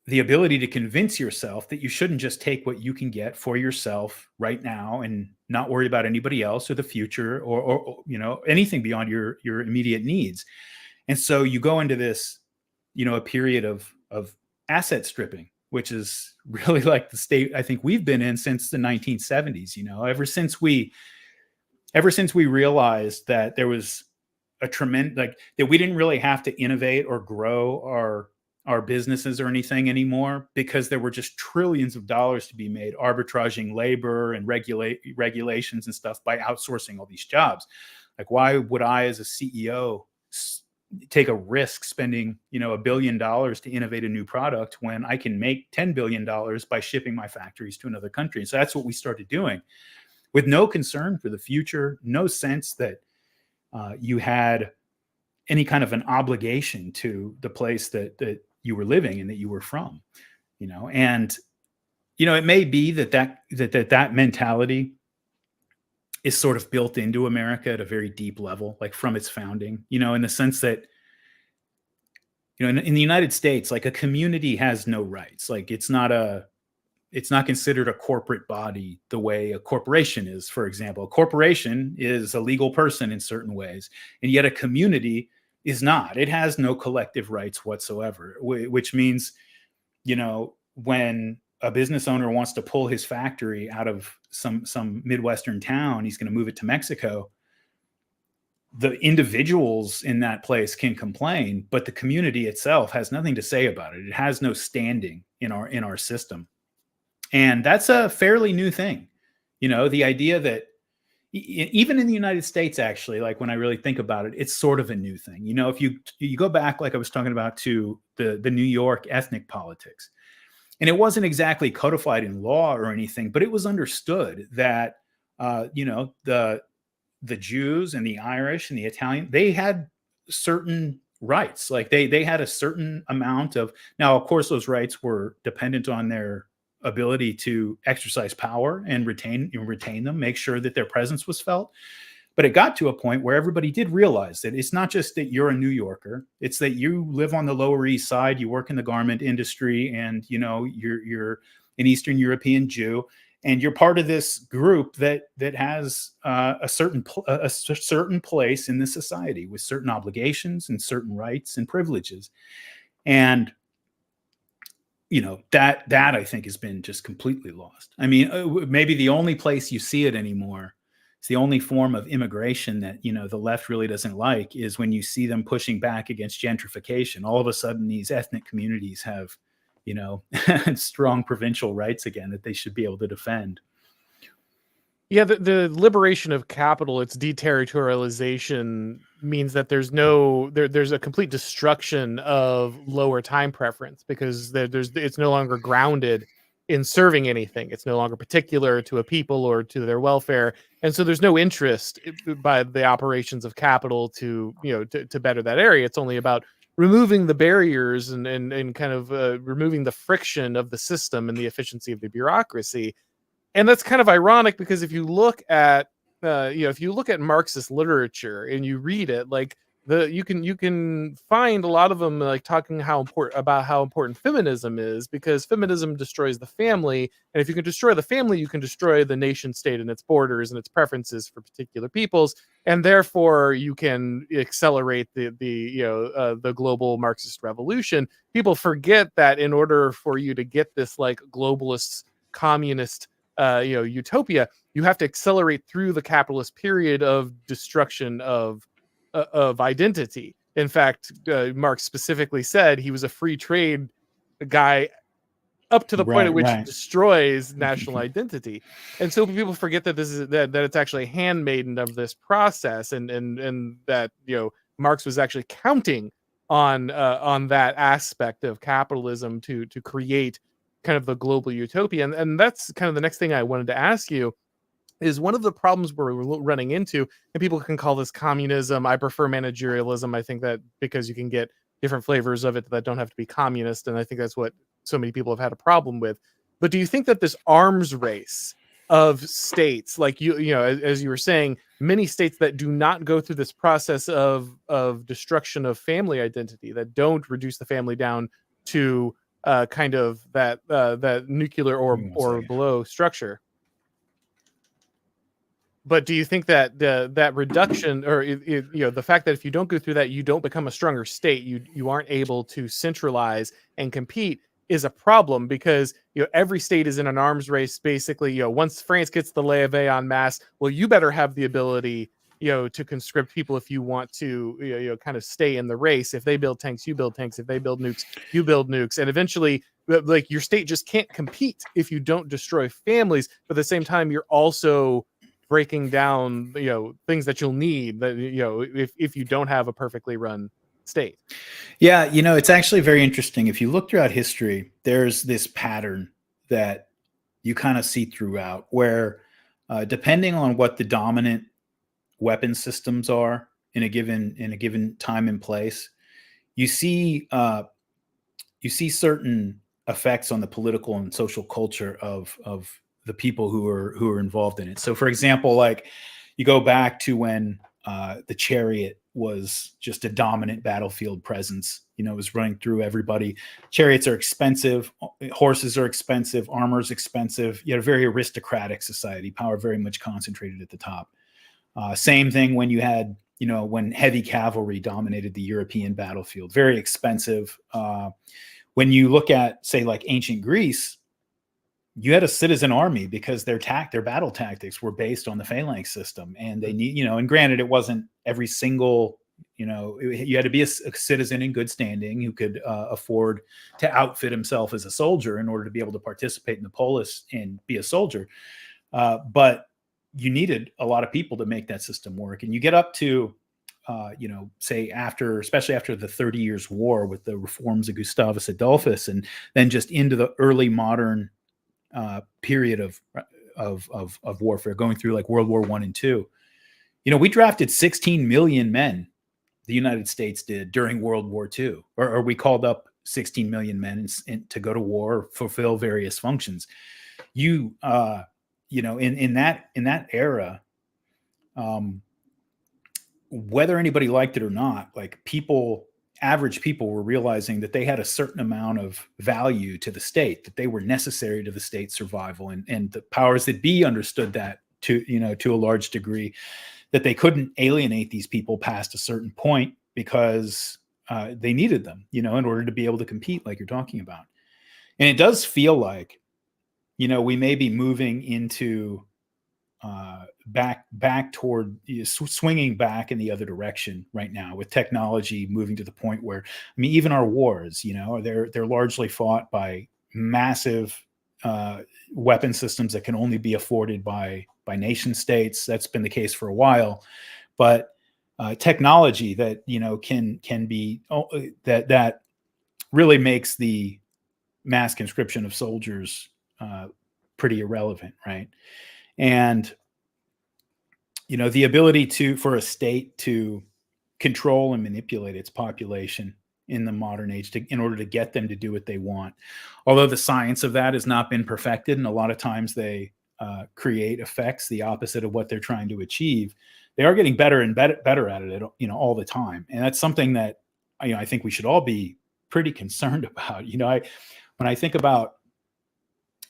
S2: the ability to convince yourself that you shouldn't just take what you can get for yourself right now and not worry about anybody else or the future or anything beyond your immediate needs. And so you go into this, a period of asset stripping, which is really like the state I think we've been in since the 1970s. Ever since we realized that there was a tremendous, that we didn't really have to innovate or grow our businesses or anything anymore because there were just trillions of dollars to be made arbitraging labor and regulations and stuff by outsourcing all these jobs. Like, why would I as a CEO take a risk spending $1 billion to innovate a new product when I can make $10 billion by shipping my factories to another country? So that's what we started doing, with no concern for the future, no sense that you had any kind of an obligation to the place that you were living and that you were from. And it may be that mentality is sort of built into America at a very deep level, like from its founding, in the sense that, in the United States, like a community has no rights. Like it's not considered a corporate body the way a corporation is, for example. A corporation is a legal person in certain ways, and yet a community is not. It has no collective rights whatsoever, which means, when a business owner wants to pull his factory out of some Midwestern town, he's going to move it to Mexico. The individuals in that place can complain, but the community itself has nothing to say about it. It has no standing in our system. And that's a fairly new thing. The idea that even in the United States, actually, like when I really think about it, it's sort of a new thing. If you go back, like I was talking about, to the New York ethnic politics, and it wasn't exactly codified in law or anything, but it was understood that, the Jews and the Irish and the Italian, they had certain rights. Like they had a certain amount of, now, of course, those rights were dependent on their ability to exercise power and retain them, make sure that their presence was felt. But it got to a point where everybody did realize that it's not just that you're a New Yorker, it's that you live on the Lower East Side, you work in the garment industry, and you're an Eastern European Jew, and you're part of this group that has a certain place in the society with certain obligations and certain rights and privileges. And that I think has been just completely lost. I mean, maybe the only place you see it anymore, it's the only form of immigration that, the left really doesn't like, is when you see them pushing back against gentrification. All of a sudden, these ethnic communities have, strong provincial rights again that they should be able to defend.
S1: Yeah, the liberation of capital, its deterritorialization, means that there's a complete destruction of lower time preference, because it's no longer grounded in serving anything. It's no longer particular to a people or to their welfare, and so there's no interest by the operations of capital to better that area. It's only about removing the barriers and kind of removing the friction of the system and the efficiency of the bureaucracy. And that's kind of ironic, because if you look at Marxist literature and you read it, like you can find a lot of them like talking how important feminism is, because feminism destroys the family, and if you can destroy the family, you can destroy the nation state and its borders and its preferences for particular peoples, and therefore you can accelerate the global Marxist revolution. People forget that in order for you to get this like globalist communist utopia, you have to accelerate through the capitalist period of destruction of identity. In fact, Marx specifically said he was a free trade guy up to the point at which it destroys national identity. And so people forget that this is that it's actually a handmaiden of this process, and that Marx was actually counting on that aspect of capitalism to create kind of the global utopia. And that's kind of the next thing I wanted to ask you is one of the problems we're running into, and people can call this communism. I prefer managerialism. I think that because you can get different flavors of it that don't have to be communist, and I think that's what so many people have had a problem with. But do you think that this arms race of states, like you know, as you were saying, many states that do not go through this process of destruction of family identity, that don't reduce the family down to kind of that nuclear
S2: Give me one
S1: or
S2: second.
S1: below structure? But do you think that that reduction, or you know, the fact that if you don't go through that, you don't become a stronger state, you aren't able to centralize and compete, is a problem? Because you know, every state is in an arms race basically. You know, once France gets the levée en masse, well, you better have the ability, you know, to conscript people if you want to, you know, kind of stay in the race. If they build tanks, you build tanks. If they build nukes, you build nukes. And eventually, like, your state just can't compete if you don't destroy families. But at the same time, you're also breaking down, you know, things that you'll need, that, you know, if you don't have a perfectly run state.
S2: Yeah, you know, it's actually very interesting. If you look throughout history, there's this pattern that you kind of see throughout where, depending on what the dominant weapon systems are in a given time and place, you see certain effects on the political and social culture of the people who are involved in it. So, for example, like you go back to when the chariot was just a dominant battlefield presence. You know, it was running through everybody. Chariots are expensive, horses are expensive, armor is expensive. You had a very aristocratic society, power very much concentrated at the top. Same thing when you had, you know, when heavy cavalry dominated the European battlefield, very expensive. When you look at, say, like ancient Greece, you had a citizen army because their battle tactics were based on the phalanx system, and they need, you know, and granted, it wasn't every single, you know, you had to be a citizen in good standing who could afford to outfit himself as a soldier in order to be able to participate in the polis and be a soldier. But you needed a lot of people to make that system work. And you get up to, you know, say especially after the 30 Years' War with the reforms of Gustavus Adolphus, and then just into the early modern period of warfare, going through like World War I and II. You know, we drafted 16 million men. The United States did during World War II, or we called up 16 million men to go to war, fulfill various functions. You know, in that era, whether anybody liked it or not, like average people were realizing that they had a certain amount of value to the state, that they were necessary to the state's survival, and the powers that be understood that to, you know, to a large degree, that they couldn't alienate these people past a certain point because they needed them, you know, in order to be able to compete, like you're talking about. And it does feel like, you know, we may be moving into back toward, swinging back in the other direction right now, with technology moving to the point where, I mean, even our wars, you know, they're largely fought by massive weapon systems that can only be afforded by nation states. That's been the case for a while, but technology that, you know, can be that really makes the mass conscription of soldiers pretty irrelevant, right? And, you know, the ability for a state to control and manipulate its population in the modern age in order to get them to do what they want. Although the science of that has not been perfected, and a lot of times they create effects the opposite of what they're trying to achieve, they are getting better and better at it, you know, all the time. And that's something that, you know, I think we should all be pretty concerned about. You know, when I think about,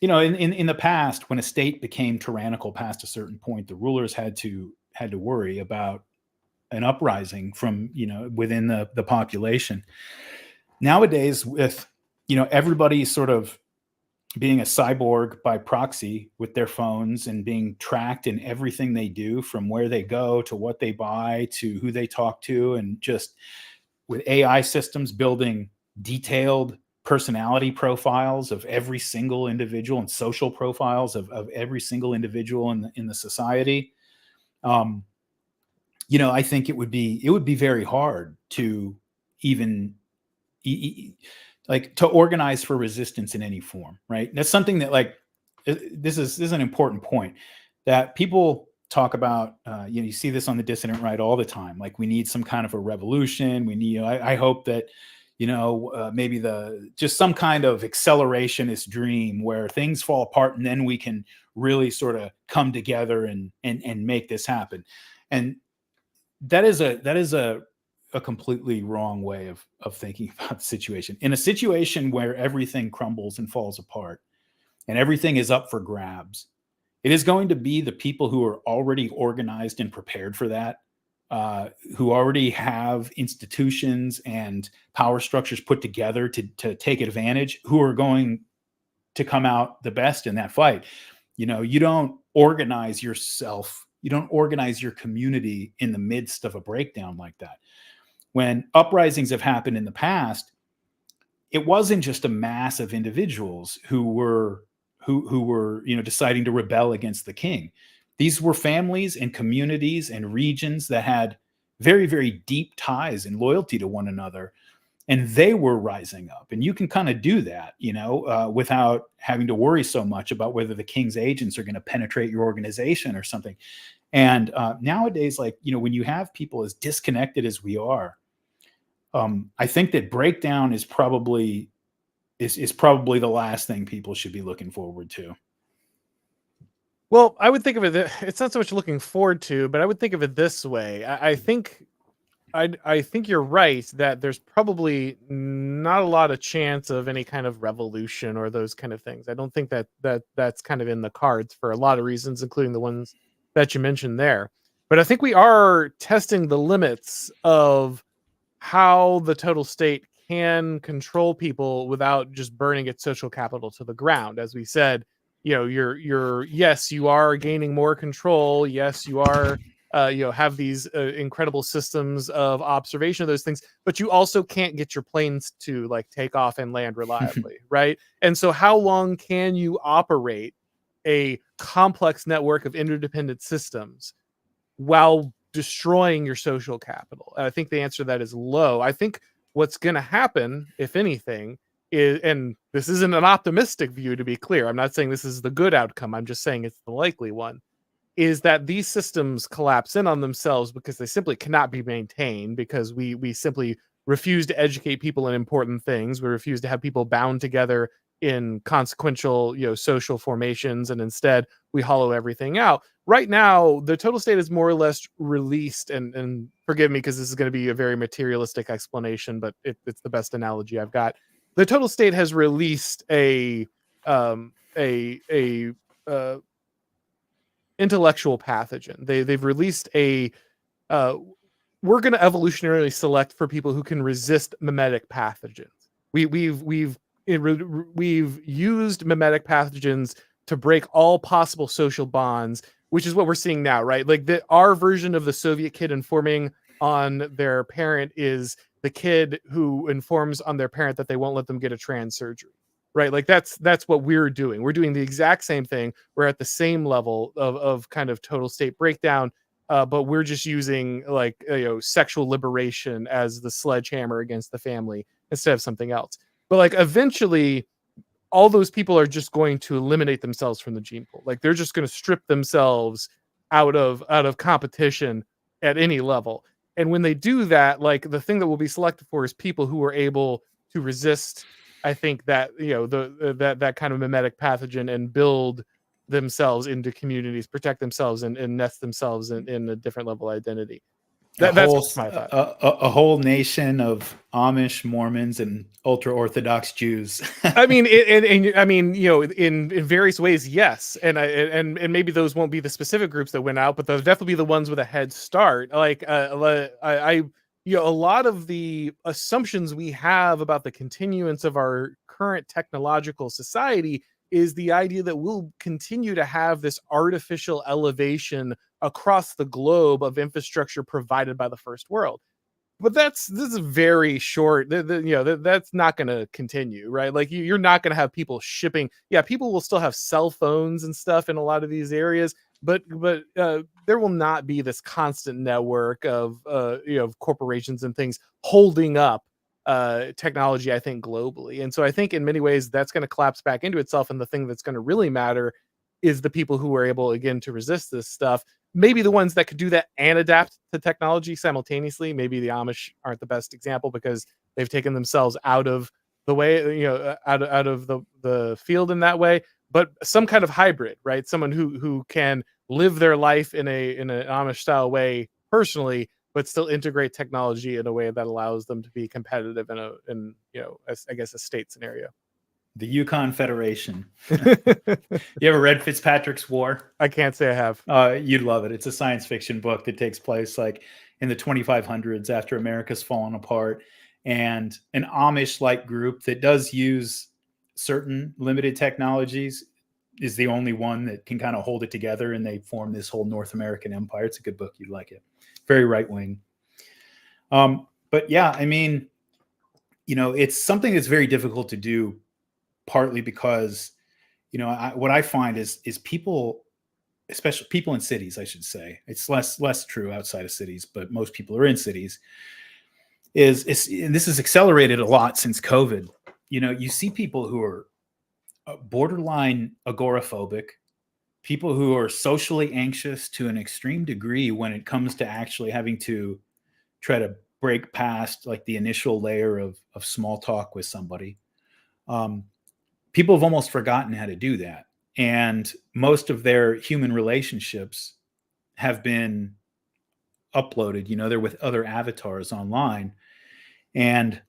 S2: you know, in the past, when a state became tyrannical past a certain point, the rulers had to worry about an uprising from, you know, within the population. Nowadays, with, you know, everybody sort of being a cyborg by proxy with their phones and being tracked in everything they do, from where they go to what they buy to who they talk to, and just with AI systems building detailed personality profiles of every single individual and social profiles of every single individual in the society. You know, I think it would be very hard to, even like to organize for resistance in any form, right? That's something that like this is an important point that people talk about. You see this on the dissident right all the time. Like we need some kind of a revolution. We need. I hope that maybe just some kind of accelerationist dream where things fall apart and then we can really sort of come together and make this happen. And that is a completely wrong way of thinking about the situation. In a situation where everything crumbles and falls apart and everything is up for grabs, it is going to be the people who are already organized and prepared for that, who already have institutions and power structures put together to take advantage, who are going to come out the best in that fight. You don't organize yourself, you don't organize your community in the midst of a breakdown like that. When uprisings have happened in the past, it wasn't just a mass of individuals who were deciding to rebel against the king. These were families and communities and regions that had very, very deep ties and loyalty to one another, and they were rising up. And you can kind of do that, without having to worry so much about whether the king's agents are going to penetrate your organization or something. And nowadays, when you have people as disconnected as we are, I think that breakdown is probably the last thing people should be looking forward to.
S1: Well, I would think of it, it's not so much looking forward to, but I would think of it this way. I think you're right that there's probably not a lot of chance of any kind of revolution or those kind of things. I don't think that's kind of in the cards for a lot of reasons, including the ones that you mentioned there. But I think we are testing the limits of how the total state can control people without just burning its social capital to the ground. As we said, yes, you are gaining more control. Yes, you are have these incredible systems of observation of those things, but you also can't get your planes to take off and land reliably, right? And so how long can you operate a complex network of interdependent systems while destroying your social capital? And I think the answer to that is low. I think what's going to happen, if anything, is, and this isn't an optimistic view, to be clear, I'm not saying this is the good outcome, I'm just saying it's the likely one, is that these systems collapse in on themselves because they simply cannot be maintained, because we simply refuse to educate people in important things. We refuse to have people bound together in consequential, social formations, and instead we hollow everything out. Right now, the total state is more or less released, and forgive me because this is going to be a very materialistic explanation, but it's the best analogy I've got. The total state has released a intellectual pathogen. They've released a we're going to evolutionarily select for people who can resist mimetic pathogens. We've used mimetic pathogens to break all possible social bonds, which is what we're seeing now, right? Our version of the Soviet kid informing on their parent is the kid who informs on their parent that they won't let them get a trans surgery, right? That's what we're doing. We're doing the exact same thing. We're at the same level of kind of total state breakdown, but we're just using sexual liberation as the sledgehammer against the family instead of something else. But eventually all those people are just going to eliminate themselves from the gene pool. They're just going to strip themselves out of competition at any level. And when they do that, the thing that will be selected for is people who are able to resist, I think, that that kind of mimetic pathogen and build themselves into communities, protect themselves, and nest themselves in a different level identity. That's my thought.
S2: A whole nation of Amish, Mormons, and ultra Orthodox Jews.
S1: I mean, in various ways, yes, and maybe those won't be the specific groups that went out, but they'll definitely be the ones with a head start. A lot of the assumptions we have about the continuance of our current technological society is the idea that we'll continue to have this artificial elevation across the globe of infrastructure provided by the first world. But this is very short. That's not going to continue, right? You're not going to have people shipping. Yeah, people will still have cell phones and stuff in a lot of these areas, but there will not be this constant network of corporations and things holding up technology, I think, globally. And so I think in many ways that's going to collapse back into itself, and the thing that's going to really matter is the people who are able, again, to resist this stuff. Maybe the ones that could do that and adapt to technology simultaneously. Maybe the Amish aren't the best example because they've taken themselves out of the way, out of the field in that way. But some kind of hybrid, right? Someone who can live their life in an Amish style way personally, but still integrate technology in a way that allows them to be competitive in I guess a state scenario.
S2: The Yukon Federation. You ever read Fitzpatrick's War?
S1: I can't say I have.
S2: You'd love it. It's a science fiction book that takes place like in the 2500s after America's fallen apart, and an Amish-like group that does use certain limited technologies is the only one that can kind of hold it together, and they form this whole North American empire. It's a good book. You'd like it. Very right wing. But yeah, I mean, it's something that's very difficult to do, partly because, what I find is people, especially people in cities, I should say, it's less true outside of cities, but most people are in cities, and this is accelerated a lot since COVID. You see people who are borderline agoraphobic, people who are socially anxious to an extreme degree when it comes to actually having to try to break past like the initial layer of small talk with somebody. People have almost forgotten how to do that. And most of their human relationships have been uploaded. They're with other avatars online, and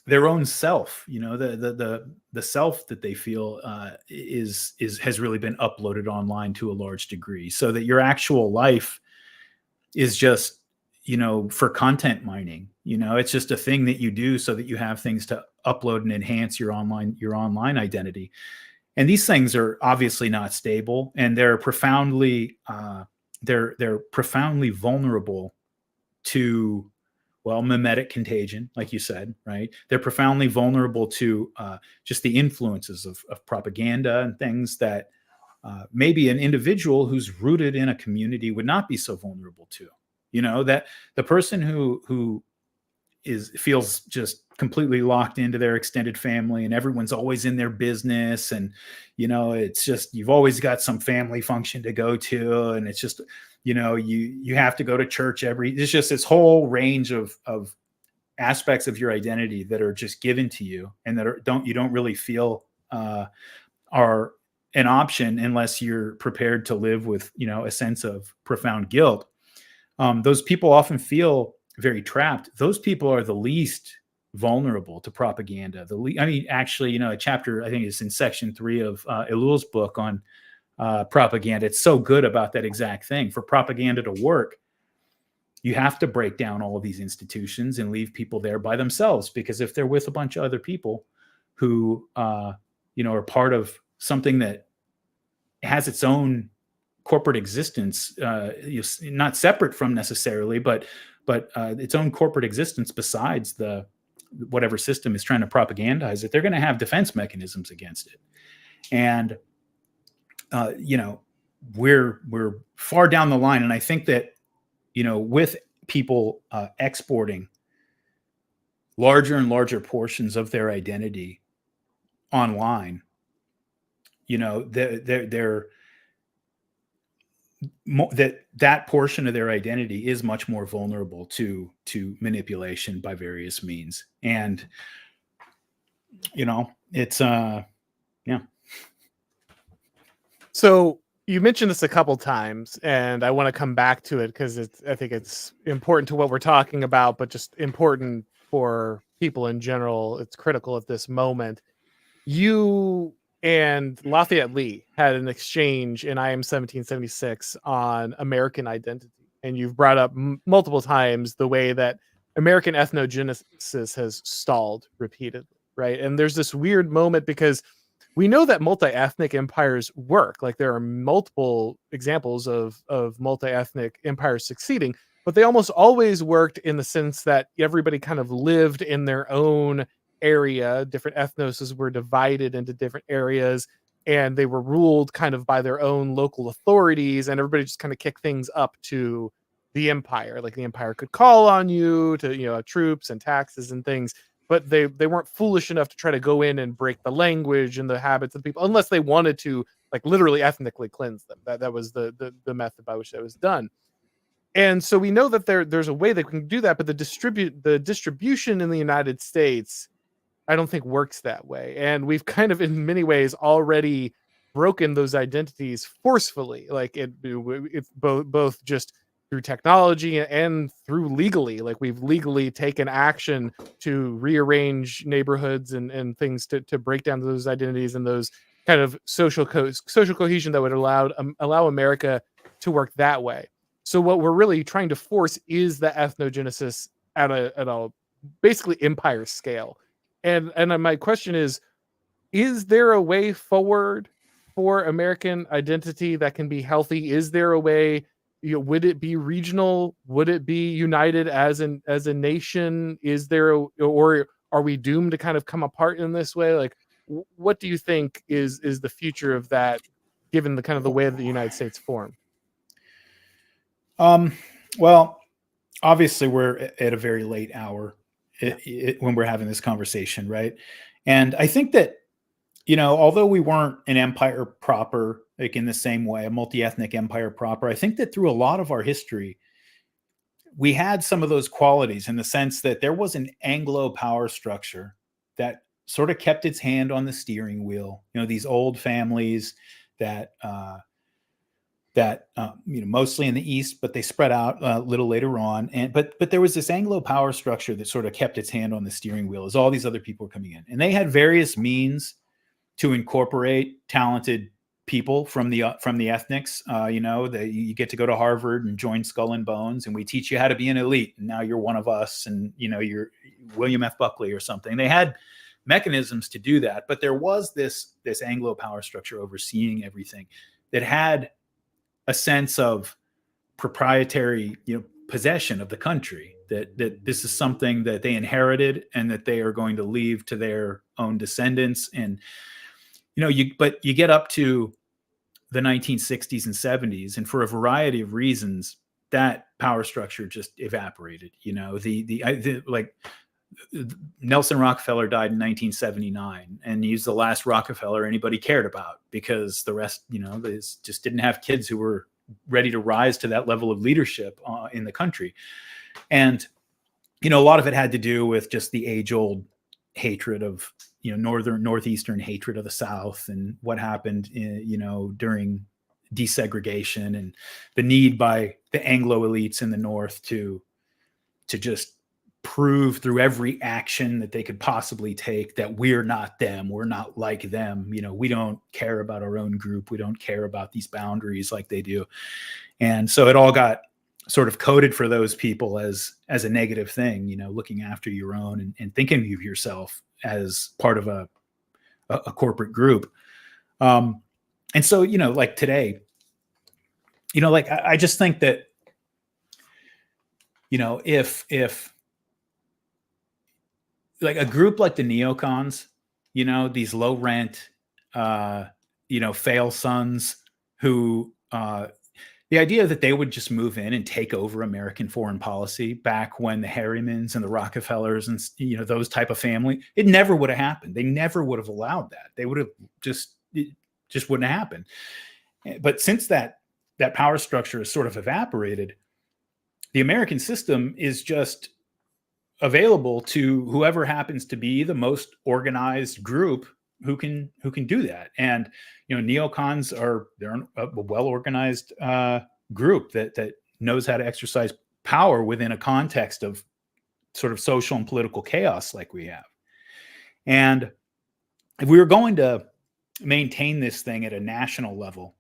S2: their own self, the self that they feel has really been uploaded online to a large degree, so that your actual life is just, for content mining. It's just a thing that you do so that you have things to upload and enhance your online identity. And these things are obviously not stable, and they're profoundly they're profoundly vulnerable to, well, mimetic contagion, like you said, right? They're profoundly vulnerable to just the influences of propaganda and things that maybe an individual who's rooted in a community would not be so vulnerable to. That the person who feels just completely locked into their extended family, and everyone's always in their business, and it's just, you've always got some family function to go to, and it's just, you have to go to church it's just this whole range of aspects of your identity that are just given to you, and that you don't really feel are an option unless you're prepared to live with a sense of profound guilt. Those people often feel very trapped. Those people are the least vulnerable to propaganda. Actually, a chapter, I think it's in section 3 of Elul's book on propaganda. It's so good about that exact thing. For propaganda to work, you have to break down all of these institutions and leave people there by themselves, because if they're with a bunch of other people who are part of something that has its own corporate existence, not separate from necessarily, but its own corporate existence besides whatever system is trying to propagandize it, they're going to have defense mechanisms against it. And we're far down the line, and I think that with people exporting larger and larger portions of their identity online, that portion of their identity is much more vulnerable to manipulation by various means. And it's yeah.
S1: So you mentioned this a couple times, and I want to come back to it because I think it's important to what we're talking about, but just important for people in general. It's critical at this moment. You and Lafayette Lee had an exchange in I Am 1776 on American identity. And you've brought up multiple times the way that American ethnogenesis has stalled repeatedly, right? And there's this weird moment because we know that multi-ethnic empires work. Like there are multiple examples of multi-ethnic empires succeeding, but they almost always worked in the sense that everybody kind of lived in their own area. Different ethnoses were divided into different areas. and they were ruled kind of by their own local authorities, and everybody just kind of kicked things up to the empire. Like the empire could call on you to, troops and taxes and things, but they weren't foolish enough to try to go in and break the language and the habits of people unless they wanted to, like, literally ethnically cleanse them. That was the method by which that was done. And so we know that there's a way that we can do that, but the distribution in the United States, I don't think, works that way. And we've kind of in many ways already broken those identities forcefully. Like it's both just through technology and through legally. Like we've legally taken action to rearrange neighborhoods and things to break down those identities and those kind of social cohesion that would allow America to work that way. So what we're really trying to force is the ethnogenesis at a basically empire scale. And my question is there a way forward for American identity that can be healthy? Is there a way, would it be regional? Would it be united as a nation? Is there or are we doomed to kind of come apart in this way? Like, what do you think is the future of that, given the kind of the way that the United States formed?
S2: Well, obviously we're at a very late hour when we're having this conversation, right? And I think that, although we weren't an empire proper, like in the same way, a multi-ethnic empire proper, I think that through a lot of our history, we had some of those qualities in the sense that there was an Anglo power structure that sort of kept its hand on the steering wheel. These old families that, mostly in the East, but they spread out a little later on. But there was this Anglo power structure that sort of kept its hand on the steering wheel as all these other people were coming in, and they had various means to incorporate talented people from the ethnics. You get to go to Harvard and join Skull and Bones, and we teach you how to be an elite, and now you're one of us, and you're William F. Buckley or something. They had mechanisms to do that, but there was this Anglo power structure overseeing everything that had a sense of proprietary, possession of the country, that this is something that they inherited and that they are going to leave to their own descendants. And, but you get up to the 1960s and 70s, and for a variety of reasons, that power structure just evaporated. Nelson Rockefeller died in 1979, and he's the last Rockefeller anybody cared about, because the rest, they just didn't have kids who were ready to rise to that level of leadership in the country. And, a lot of it had to do with just the age-old hatred of, northeastern hatred of the South, and what happened, during desegregation, and the need by the Anglo elites in the North to just prove through every action that they could possibly take that we're not them, we're not like them. We don't care about our own group, we don't care about these boundaries like they do. And so it all got sort of coded for those people as a negative thing, looking after your own and thinking of yourself as part of a corporate group. And so, like today, I just think that, if like a group like the neocons, these low rent, fail sons who, the idea that they would just move in and take over American foreign policy back when the Harrimans and the Rockefellers and, those type of family, it never would have happened. They never would have allowed that. They would have it just wouldn't happen. But since that power structure is sort of evaporated, the American system is just available to whoever happens to be the most organized group who can do that. And neocons they're a well-organized group that knows how to exercise power within a context of sort of social and political chaos like we have. And if we were going to maintain this thing at a national level,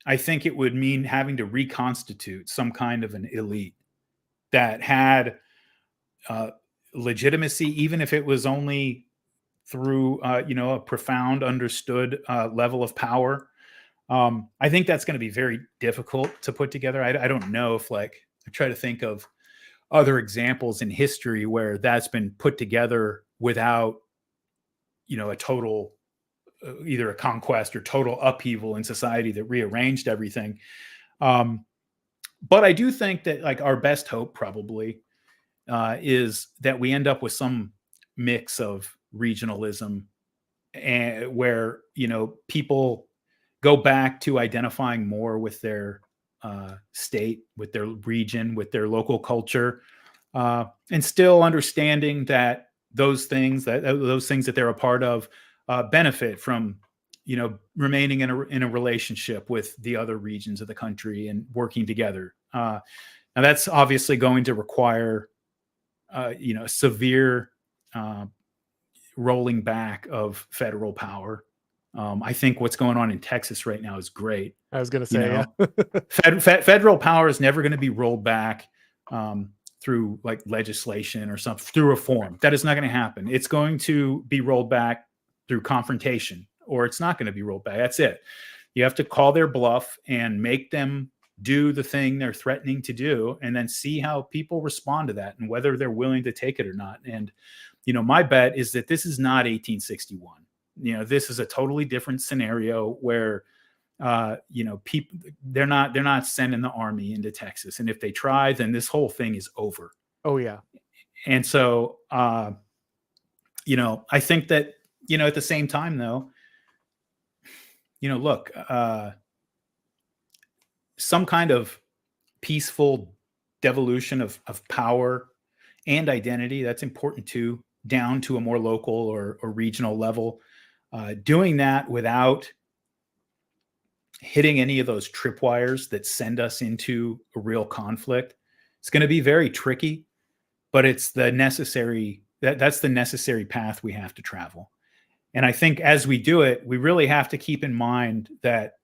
S2: I think it would mean having to reconstitute some kind of an elite that had legitimacy, even if it was only through a profound understood level of power. I think that's going to be very difficult to put together. I don't know if, I try to think of other examples in history where that's been put together without a total either a conquest or total upheaval in society that rearranged everything. But I do think that like our best hope probably is that we end up with some mix of regionalism, and where people go back to identifying more with their state, with their region, with their local culture, and still understanding that those things that they're a part of benefit from remaining in a relationship with the other regions of the country and working together. Now that's obviously going to require severe rolling back of federal power. I think what's going on in Texas right now is great.
S1: I was going to say, yeah.
S2: Federal power is never going to be rolled back through like legislation or something, through reform. That is not going to happen. It's going to be rolled back through confrontation, or it's not going to be rolled back. That's it. You have to call their bluff and make them do the thing they're threatening to do, and then see how people respond to that and whether they're willing to take it or not. And, my bet is that this is not 1861. This is a totally different scenario where, people, they're not sending the army into Texas. And if they try, then this whole thing is over.
S1: Oh yeah.
S2: And so, I think that, at the same time though, look, some kind of peaceful devolution of power and identity, that's important too, down to a more local or regional level. Doing that without hitting any of those tripwires that send us into a real conflict, it's going to be very tricky, but it's the necessary, that's the necessary path we have to travel. And I think as we do it, we really have to keep in mind that,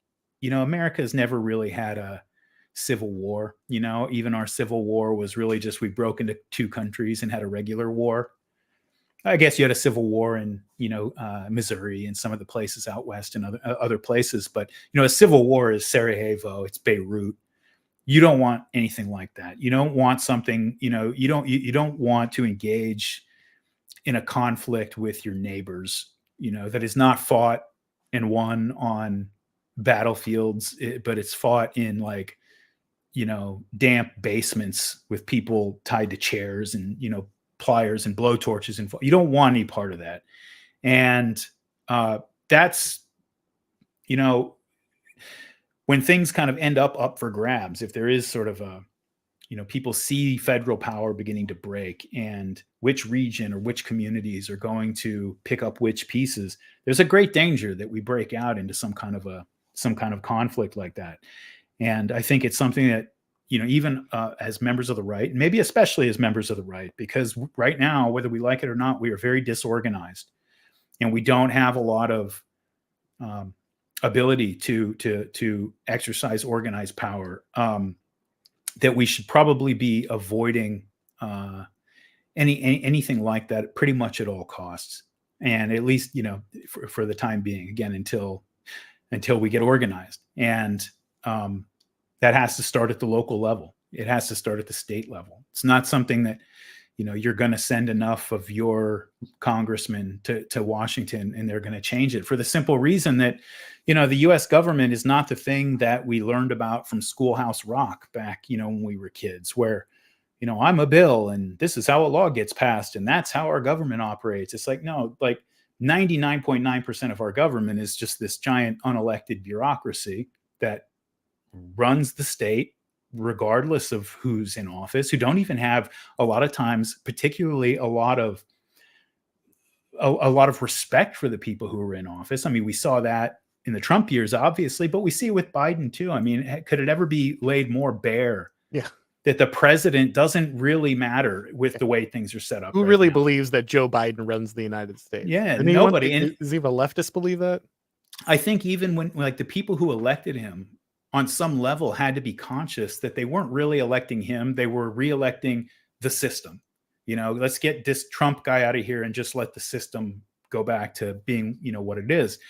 S2: America has never really had a civil war. Even our civil war was really just, we broke into two countries and had a regular war. I guess you had a civil war in, Missouri and some of the places out west and other places. But, a civil war is Sarajevo, it's Beirut. You don't want anything like that. You don't want something, you don't want to engage in a conflict with your neighbors, that is not fought and won on battlefields, but it's fought in like, damp basements with people tied to chairs and, pliers and blowtorches. And you don't want any part of that. And that's, when things kind of end up for grabs, if there is sort of a, people see federal power beginning to break and which region or which communities are going to pick up which pieces, there's a great danger that we break out into some kind of conflict like that. And I think it's something that, even as members of the right, maybe especially as members of the right, because right now, whether we like it or not, we are very disorganized and we don't have a lot of ability to exercise organized power, that we should probably be avoiding anything like that pretty much at all costs. And at least, for the time being, again, until we get organized. And that has to start at the local level. It has to start at the state level. It's not something that, you're going to send enough of your congressmen to Washington and they're going to change it, for the simple reason that, the U.S. government is not the thing that we learned about from Schoolhouse Rock back, when we were kids, where, I'm a bill and this is how a law gets passed and that's how our government operates. It's like, no, like 99.9% of our government is just this giant unelected bureaucracy that runs the state regardless of who's in office, who don't even have a lot of times, particularly a lot of respect for the people who are in office. I mean, we saw that in the Trump years, obviously, but we see it with Biden too. I mean, could it ever be laid more bare?
S1: Yeah.
S2: That the president doesn't really matter with the way things are set up.
S1: Who really believes that Joe Biden runs the United States?
S2: Yeah, nobody.
S1: Does even leftists believe that?
S2: I think even when like the people who elected him on some level had to be conscious that they weren't really electing him. They were re-electing the system. Let's get this Trump guy out of here and just let the system go back to being, what it is.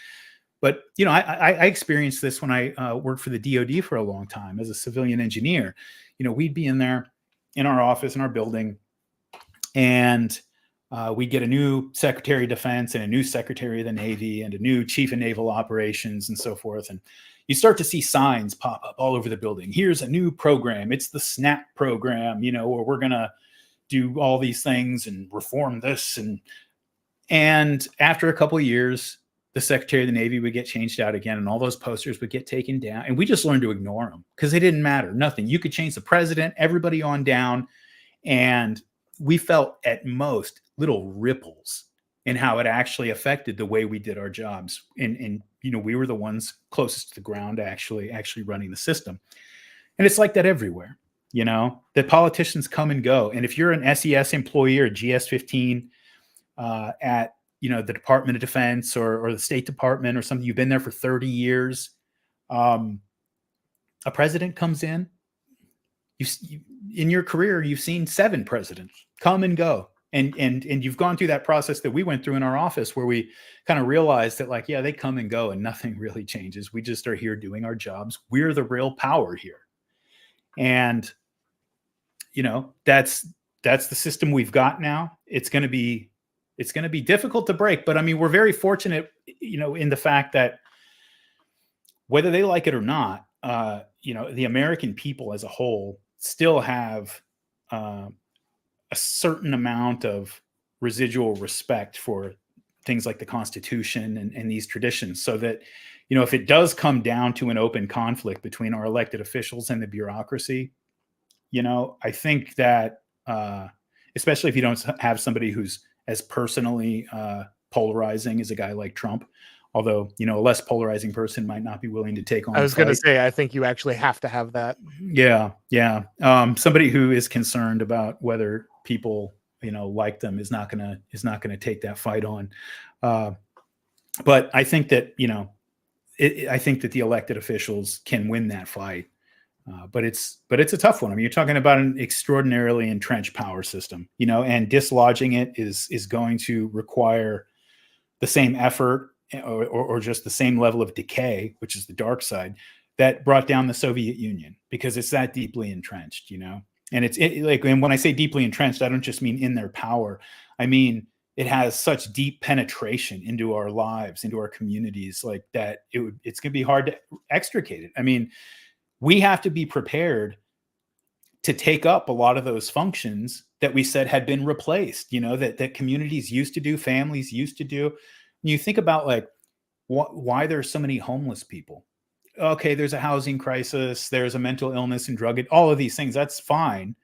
S2: But, I experienced this when I worked for the DOD for a long time as a civilian engineer. We'd be in there in our office, in our building, and we get a new Secretary of Defense and a new Secretary of the Navy and a new Chief of Naval Operations and so forth. And you start to see signs pop up all over the building. Here's a new program. It's the SNAP program, you know, where we're going to do all these things and reform this. And after a couple of years, the Secretary of the Navy would get changed out again, and all those posters would get taken down. And we just learned to ignore them because they didn't matter. Nothing. You could change the president, everybody on down. And we felt at most little ripples in how it actually affected the way we did our jobs. And you know, we were the ones closest to the ground actually running the system. And it's like that everywhere, you know, that politicians come and go. And if you're an SES employee or GS-15 at, you know, the Department of Defense or the State Department or something, you've been there for 30 years, a president comes in. In your career, you've seen 7 presidents come and go. And you've gone through that process that we went through in our office where we kind of realized that, like, yeah, they come and go and nothing really changes. We just are here doing our jobs. We're the real power here. And, you know, that's the system we've got now. It's going to be difficult to break, but I mean, we're very fortunate, you know, in the fact that whether they like it or not, you know, the American people as a whole still have a certain amount of residual respect for things like the Constitution and these traditions, so that, you know, if it does come down to an open conflict between our elected officials and the bureaucracy, you know, I think that especially if you don't have somebody who's as personally polarizing as a guy like Trump, although, you know, a less polarizing person might not be willing to take on.
S1: I was going to say, I think you actually have to have that.
S2: Yeah. Somebody who is concerned about whether people, you know, like them is not going to take that fight on. But I think that, you know, I think that the elected officials can win that fight. But it's a tough one. I mean, you're talking about an extraordinarily entrenched power system, you know, and dislodging it is going to require the same effort or just the same level of decay, which is the dark side, that brought down the Soviet Union, because it's that deeply entrenched, you know. And and when I say deeply entrenched, I don't just mean in their power. I mean, it has such deep penetration into our lives, into our communities, like that it's going to be hard to extricate it. I mean, we have to be prepared to take up a lot of those functions that we said had been replaced, you know, that communities used to do, families used to do. When you think about, like, why there's so many homeless people. Okay, there's a housing crisis, there's a mental illness and drug, all of these things, that's fine.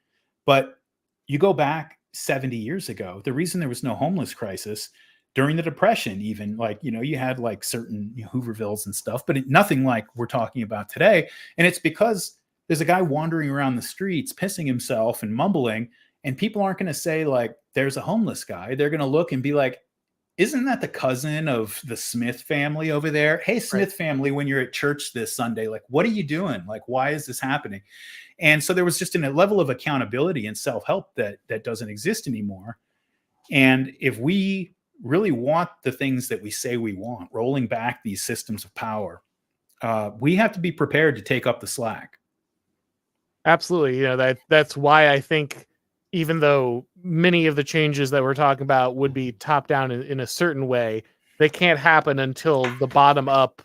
S2: But you go back 70 years ago, the reason there was no homeless crisis during the Depression, even, like, you know, you had like certain Hoovervilles and stuff, but nothing like we're talking about today. And it's because there's a guy wandering around the streets, pissing himself and mumbling, and people aren't going to say, like, there's a homeless guy. They're going to look and be like, isn't that the cousin of the Smith family over there? Hey, Smith family, when you're at church this Sunday, like, what are you doing? Like, why is this happening? And so there was just a level of accountability and self-help that doesn't exist anymore. And if we really want the things that we say we want, rolling back these systems of power, we have to be prepared to take up the slack.
S1: Absolutely. You know, that's why I think, even though many of the changes that we're talking about would be top down in a certain way, they can't happen until the bottom up,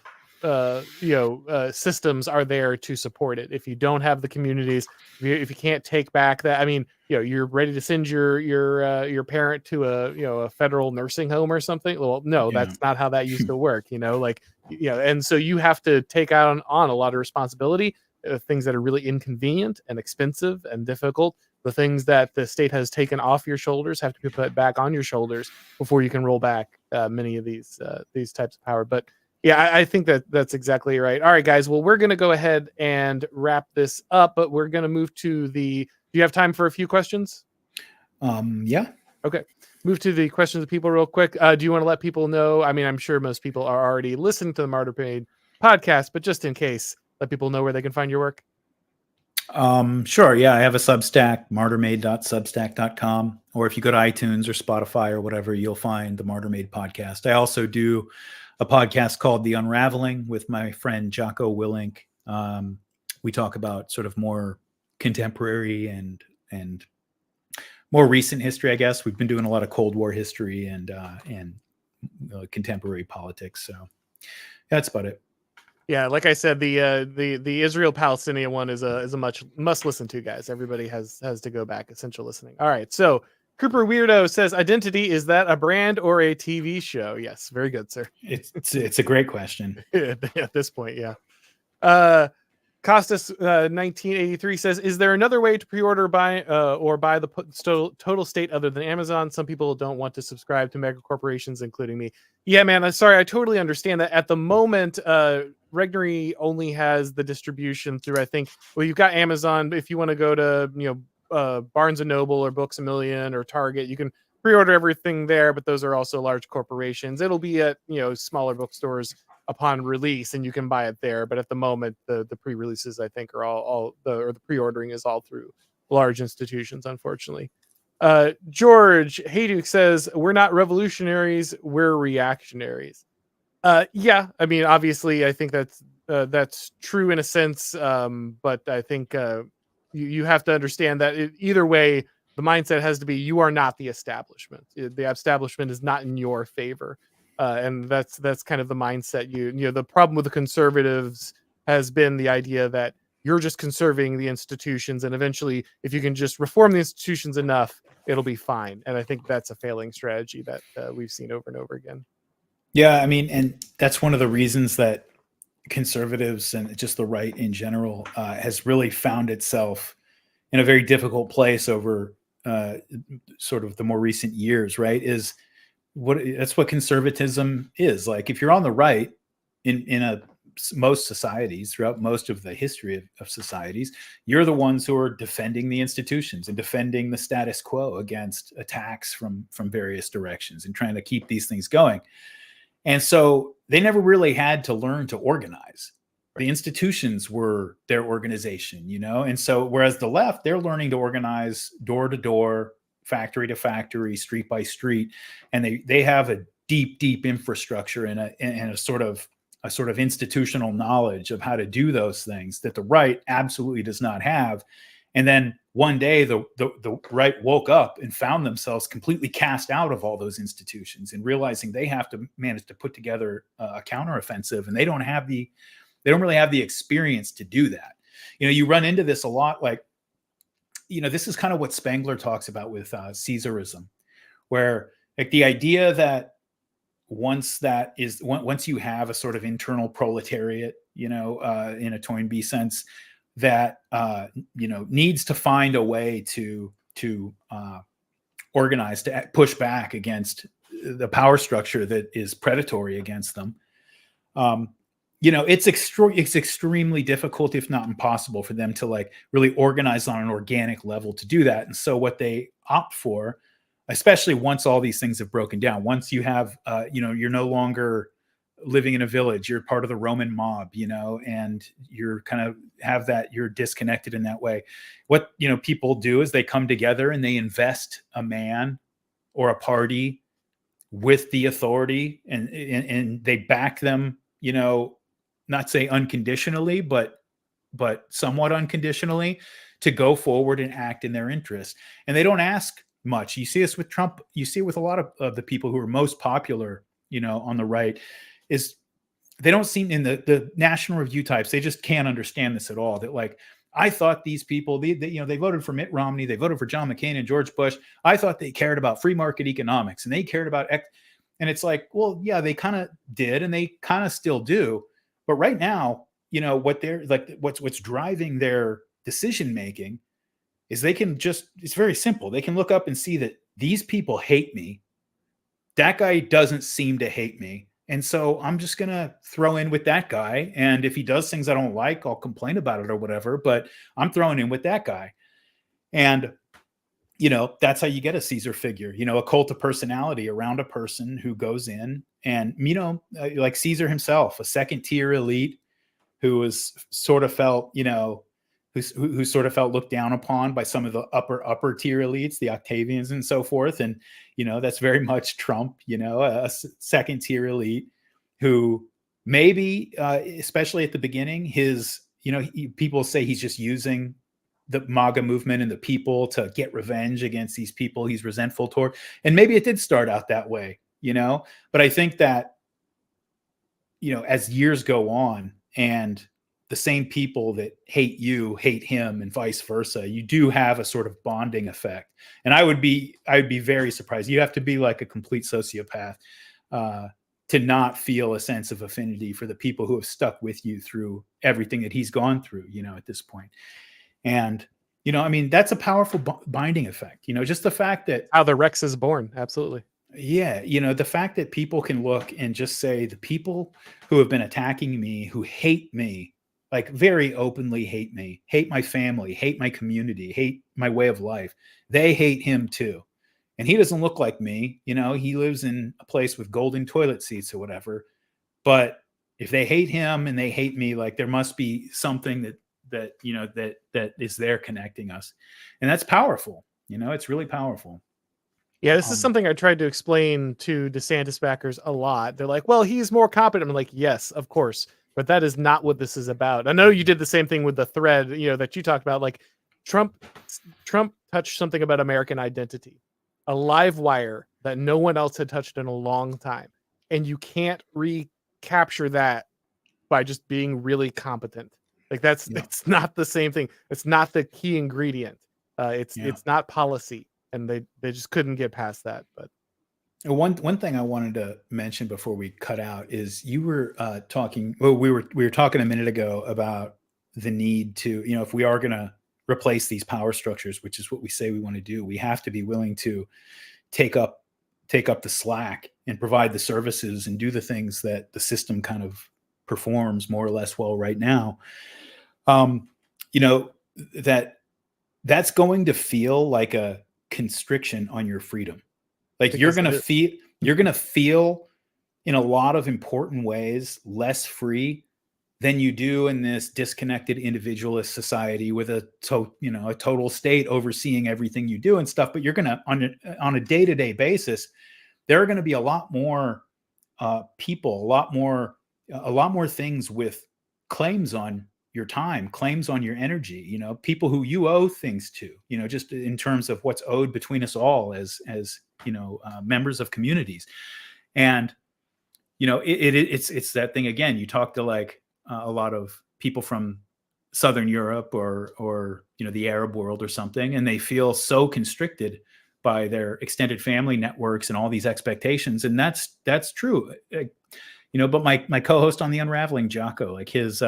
S1: systems are there to support it. If you don't have the communities, if you can't take back that, I mean, you know, you're ready to send your parent to a federal nursing home or something. Well, no, that's not how that used to work. You know, like, you know, and so you have to take on a lot of responsibility, things that are really inconvenient and expensive and difficult. The things that the state has taken off your shoulders have to be put back on your shoulders before you can roll back many of these types of power. But yeah, I think that's exactly right. All right, guys. Well, we're going to go ahead and wrap this up, but we're going to move to do you have time for a few questions?
S2: Yeah.
S1: Okay. Move to the questions of people real quick. Do you want to let people know? I mean, I'm sure most people are already listening to the Martyr Made podcast, but just in case, let people know where they can find your work.
S2: Sure. Yeah. I have a Substack, martyrmade.substack.com, or if you go to iTunes or Spotify or whatever, you'll find the Martyr Made podcast. I also do a podcast called The Unraveling with my friend Jocko Willink. We talk about sort of more contemporary and more recent history, I guess. We've been doing a lot of Cold War history and contemporary politics. So that's about it.
S1: Yeah, like I said, the Israel Palestinian one is a much must listen to, guys. Everybody has to go back. Essential listening. All right, so Cooper Weirdo says, "Identity, is that a brand or a TV show?" Yes, very good, sir.
S2: It's a great question.
S1: At this point, yeah. Uh, Costas 1983 says, "Is there another way to pre-order or buy the total state other than Amazon? Some people don't want to subscribe to mega corporations, including me." Yeah, man. I'm sorry. I totally understand that. At the moment, Regnery only has the distribution through, I think. Well, you've got Amazon. If you want to go to Barnes and Noble or Books a Million or Target, you can pre-order everything there. But those are also large corporations. It'll be at smaller bookstores upon release, and you can buy it there. But at the moment, the pre-releases, I think, are all the pre-ordering is all through large institutions, unfortunately. George Hayduke says, "We're not revolutionaries, we're reactionaries." Yeah, I mean, obviously, I think that's true in a sense, but I think you have to understand that either way, the mindset has to be you are not the establishment. The establishment is not in your favor, and that's kind of the mindset. The problem with the conservatives has been the idea that you're just conserving the institutions, and eventually, if you can just reform the institutions enough, it'll be fine. And I think that's a failing strategy that we've seen over and over again.
S2: Yeah, I mean, and that's one of the reasons that conservatives and just the right in general has really found itself in a very difficult place over sort of the more recent years, right? That's what conservatism is. Like, if you're on the right in most societies, throughout most of the history of societies, you're the ones who are defending the institutions and defending the status quo against attacks from various directions and trying to keep these things going. And so they never really had to learn to organize. The institutions were their organization, and so whereas the left, they're learning to organize door to door, factory to factory, street by street, and they have a deep infrastructure and a sort of institutional knowledge of how to do those things that the right absolutely does not have. And then one day the right woke up and found themselves completely cast out of all those institutions and realizing they have to manage to put together a counteroffensive, and they don't really have the experience to do that. You run into this a lot. Like, this is kind of what Spengler talks about with Caesarism, where like the idea that once you have a sort of internal proletariat, in a Toynbee sense, that needs to find a way to organize, to push back against the power structure that is predatory against them. It's extremely difficult, if not impossible, for them to like really organize on an organic level to do that. And so what they opt for, especially once all these things have broken down, once you have, you're no longer living in a village, you're part of the Roman mob, and you're kind of have that, you're disconnected in that way. What, people do is they come together and they invest a man or a party with the authority, and they back them, not say unconditionally, but somewhat unconditionally, to go forward and act in their interest. And they don't ask much. You see this with Trump. You see it with a lot of the people who are most popular, on the right, is they don't seem, in the National Review types, they just can't understand this at all. That like, I thought these people, they voted for Mitt Romney, they voted for John McCain and George Bush. I thought they cared about free market economics and they cared about and it's like, well, yeah, they kind of did, and they kind of still do. But right now, what they're like, what's driving their decision making is it's very simple. They can look up and see that these people hate me. That guy doesn't seem to hate me. And so I'm just going to throw in with that guy. And if he does things I don't like, I'll complain about it or whatever, but I'm throwing in with that guy. And, that's how you get a Caesar figure, a cult of personality around a person who goes in and, like Caesar himself, a second tier elite who was sort of felt, who sort of felt looked down upon by some of the upper tier elites, the Octavians and so forth. And, that's very much Trump, a second tier elite who maybe, especially at the beginning, people say he's just using the MAGA movement and the people to get revenge against these people he's resentful toward. And maybe it did start out that way, but I think that, as years go on and the same people that hate you hate him and vice versa, you do have a sort of bonding effect. And I would be very surprised. You have to be like a complete sociopath to not feel a sense of affinity for the people who have stuck with you through everything that he's gone through, at this point. And, that's a powerful binding effect, just the fact that
S1: how the Rex is born. Absolutely.
S2: Yeah. The fact that people can look and just say the people who have been attacking me, who hate me, like very openly hate me, hate my family, hate my community, hate my way of life. They hate him too. And he doesn't look like me. He lives in a place with golden toilet seats or whatever. But if they hate him and they hate me, like there must be something that is there connecting us. And that's powerful. It's really powerful.
S1: Yeah, this is something I tried to explain to DeSantis backers a lot. They're like, well, he's more competent. I'm like, yes, of course. But that is not what this is about. I know you did the same thing with the thread, that you talked about. Like Trump touched something about American identity, a live wire that no one else had touched in a long time. And you can't recapture that by just being really competent. Like it's not the same thing. It's not the key ingredient. It's not policy. And they just couldn't get past that. But
S2: one thing I wanted to mention before we cut out is you were talking. Well, we were talking a minute ago about the need to, if we are going to replace these power structures, which is what we say we want to do, we have to be willing to take up the slack and provide the services and do the things that the system kind of performs more or less well right now. That's going to feel like a constriction on your freedom. Like you're going to feel in a lot of important ways less free than you do in this disconnected individualist society with a total state overseeing everything you do and stuff. But you're going to on a day-to-day basis, there are going to be a lot more people, a lot more things with claims on your time, claims on your energy, people who you owe things to, just in terms of what's owed between us all as members of communities. And, it's that thing again, you talk to like a lot of people from Southern Europe or the Arab world or something, and they feel so constricted by their extended family networks and all these expectations. And that's true. But my co-host on The Unraveling, Jocko, like his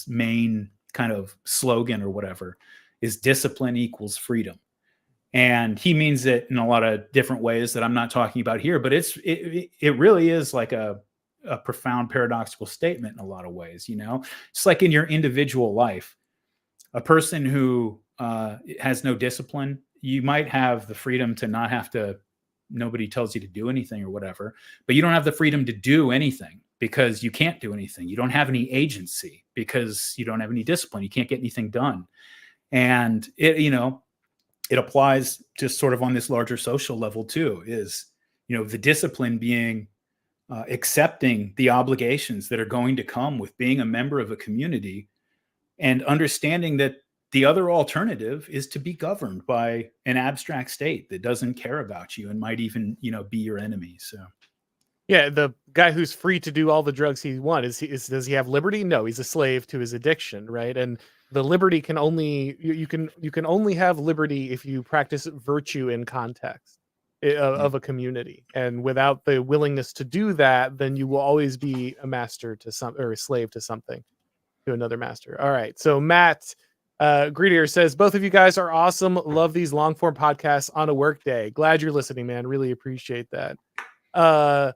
S2: main kind of slogan or whatever is discipline equals freedom. And he means it in a lot of different ways that I'm not talking about here, but it really is like a profound paradoxical statement in a lot of ways, It's like in your individual life, a person who has no discipline, you might have the freedom to not have to, nobody tells you to do anything or whatever, but you don't have the freedom to do anything because you can't do anything. You don't have any agency because you don't have any discipline. You can't get anything done. And it applies just sort of on this larger social level too, is, the discipline being accepting the obligations that are going to come with being a member of a community and understanding that the other alternative is to be governed by an abstract state that doesn't care about you and might even, be your enemy. So.
S1: Yeah, the guy who's free to do all the drugs he wants, does he have liberty? No, he's a slave to his addiction, right? And the liberty can only you can only have liberty if you practice virtue in context of a community. And without the willingness to do that, then you will always be a master to or a slave to something, to another master. All right. So Matt Greedier says, both of you guys are awesome. Love these long form podcasts on a work day. Glad you're listening, man. Really appreciate that.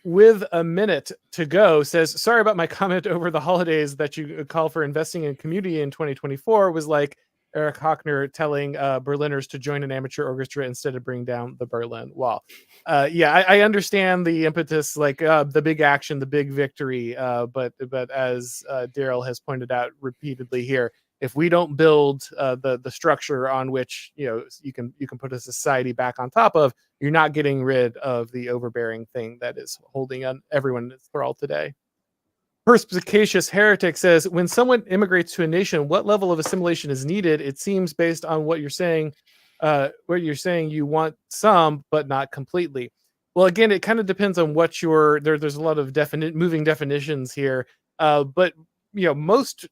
S1: With a minute to go, says, sorry about my comment over the holidays that you call for investing in community in 2024 was like Eric Hockner telling Berliners to join an amateur orchestra instead of bring down the Berlin Wall. I understand the impetus, like the big action, the big victory. But as Darryl has pointed out repeatedly here, if we don't build the structure on which you can put a society back on top of, you're not getting rid of the overbearing thing that is holding on everyone in its thrall today. Perspicacious Heretic says, when someone immigrates to a nation, what level of assimilation is needed? It seems based on what you're saying, you want some, but not completely. Well, again, it kind of depends on what there's a lot of moving definitions here. But most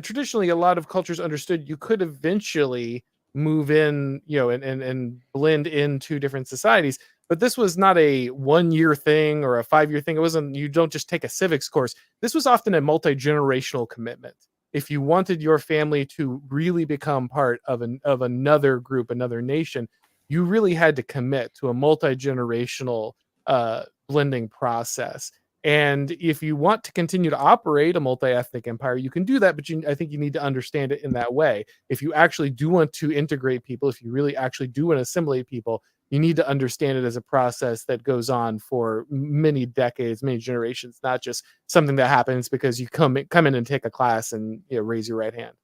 S1: traditionally, a lot of cultures understood you could eventually move in, and blend into different societies. But this was not a 1 year thing or a 5 year thing. It wasn't, you don't just take a civics course. This was often a multi-generational commitment. If you wanted your family to really become part of another group, another nation, you really had to commit to a multi-generational blending process. And if you want to continue to operate a multi-ethnic empire, you can do that, but I think you need to understand it in that way. If you actually do want to integrate people, if you really actually do want to assimilate people, you need to understand it as a process that goes on for many decades, many generations, not just something that happens because you come in and take a class and raise your right hand.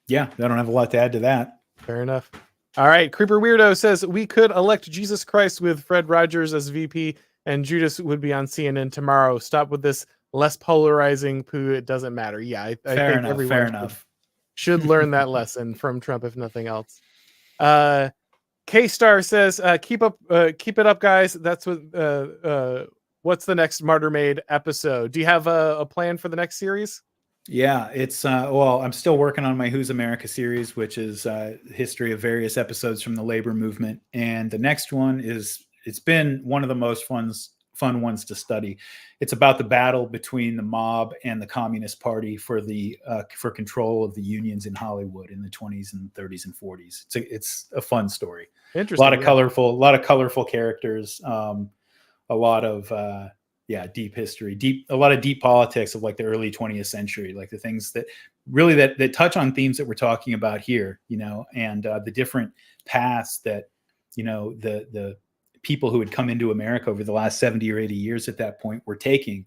S2: Yeah, I don't have a lot to add to that.
S1: Fair enough. All right, Creeper Weirdo says we could elect Jesus Christ with Fred Rogers as VP, and Judas would be on CNN tomorrow. Stop with this less polarizing poo. It doesn't matter. Yeah, I think everyone
S2: fair enough.
S1: Should learn that lesson from Trump, if nothing else. K-Star says, keep it up, guys. That's what. What's the next Martyr Made episode? Do you have a plan for the next series?
S2: Yeah, it's well, I'm still working on my Who's America series, which is history of various episodes from the labor movement. And the next one it's been one of the most fun ones to study. It's about the battle between the mob and the Communist Party for control of the unions in Hollywood in the 20s and 30s and 40s. It's a fun story.
S1: Interesting.
S2: A lot of colorful characters. A lot of deep history, a lot of deep politics of like the early 20th century, like the things that really that touch on themes that we're talking about here, and the different paths that, the people who had come into America over the last 70 or 80 years at that point were taking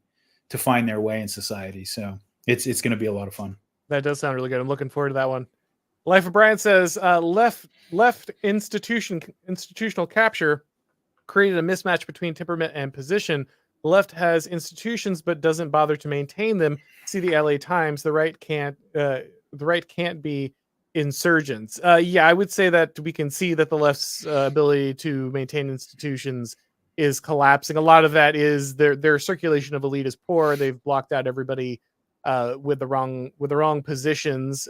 S2: to find their way in society. So it's going to be a lot of fun.
S1: That does sound really good. I'm looking forward to that one. Life of Brian says, left institutional capture created a mismatch between temperament and position. The left has institutions but doesn't bother to maintain them. See the LA Times. The right can't be insurgents. I would say that we can see that the left's ability to maintain institutions is collapsing. A lot of that is their circulation of elite is poor. They've blocked out everybody with the wrong positions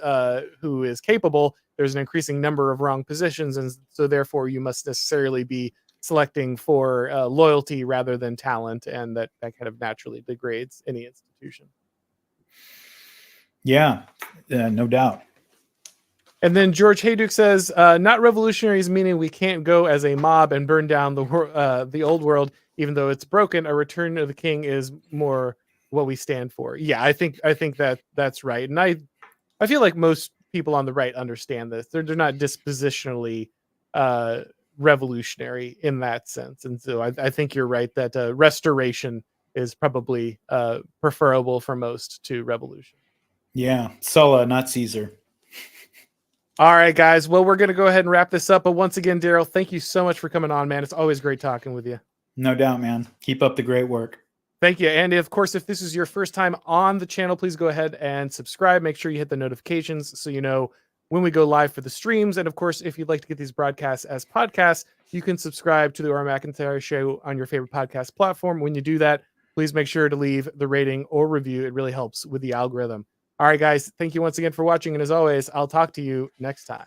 S1: who is capable. There's an increasing number of wrong positions, and so therefore you must necessarily be selecting for loyalty rather than talent, and that kind of naturally degrades any institution.
S2: Yeah, no doubt.
S1: And then George Hayduke says, not revolutionaries meaning we can't go as a mob and burn down the old world, even though it's broken. A return of the king is more what we stand for. Yeah, I think that's right. And I feel like most people on the right understand this. They're not dispositionally revolutionary in that sense. And so I think you're right that restoration is probably preferable for most to revolution.
S2: Yeah, Sulla, not Caesar.
S1: All right, guys. Well, we're going to go ahead and wrap this up. But once again, Darryl, thank you so much for coming on, man. It's always great talking with you.
S2: No doubt, man. Keep up the great work.
S1: Thank you. And of course, if this is your first time on the channel, please go ahead and subscribe. Make sure you hit the notifications so you know when we go live for the streams. And of course, if you'd like to get these broadcasts as podcasts, you can subscribe to the Auron MacIntyre Show on your favorite podcast platform. When you do that, please make sure to leave the rating or review. It really helps with the algorithm. All right, guys. Thank you once again for watching. And as always, I'll talk to you next time.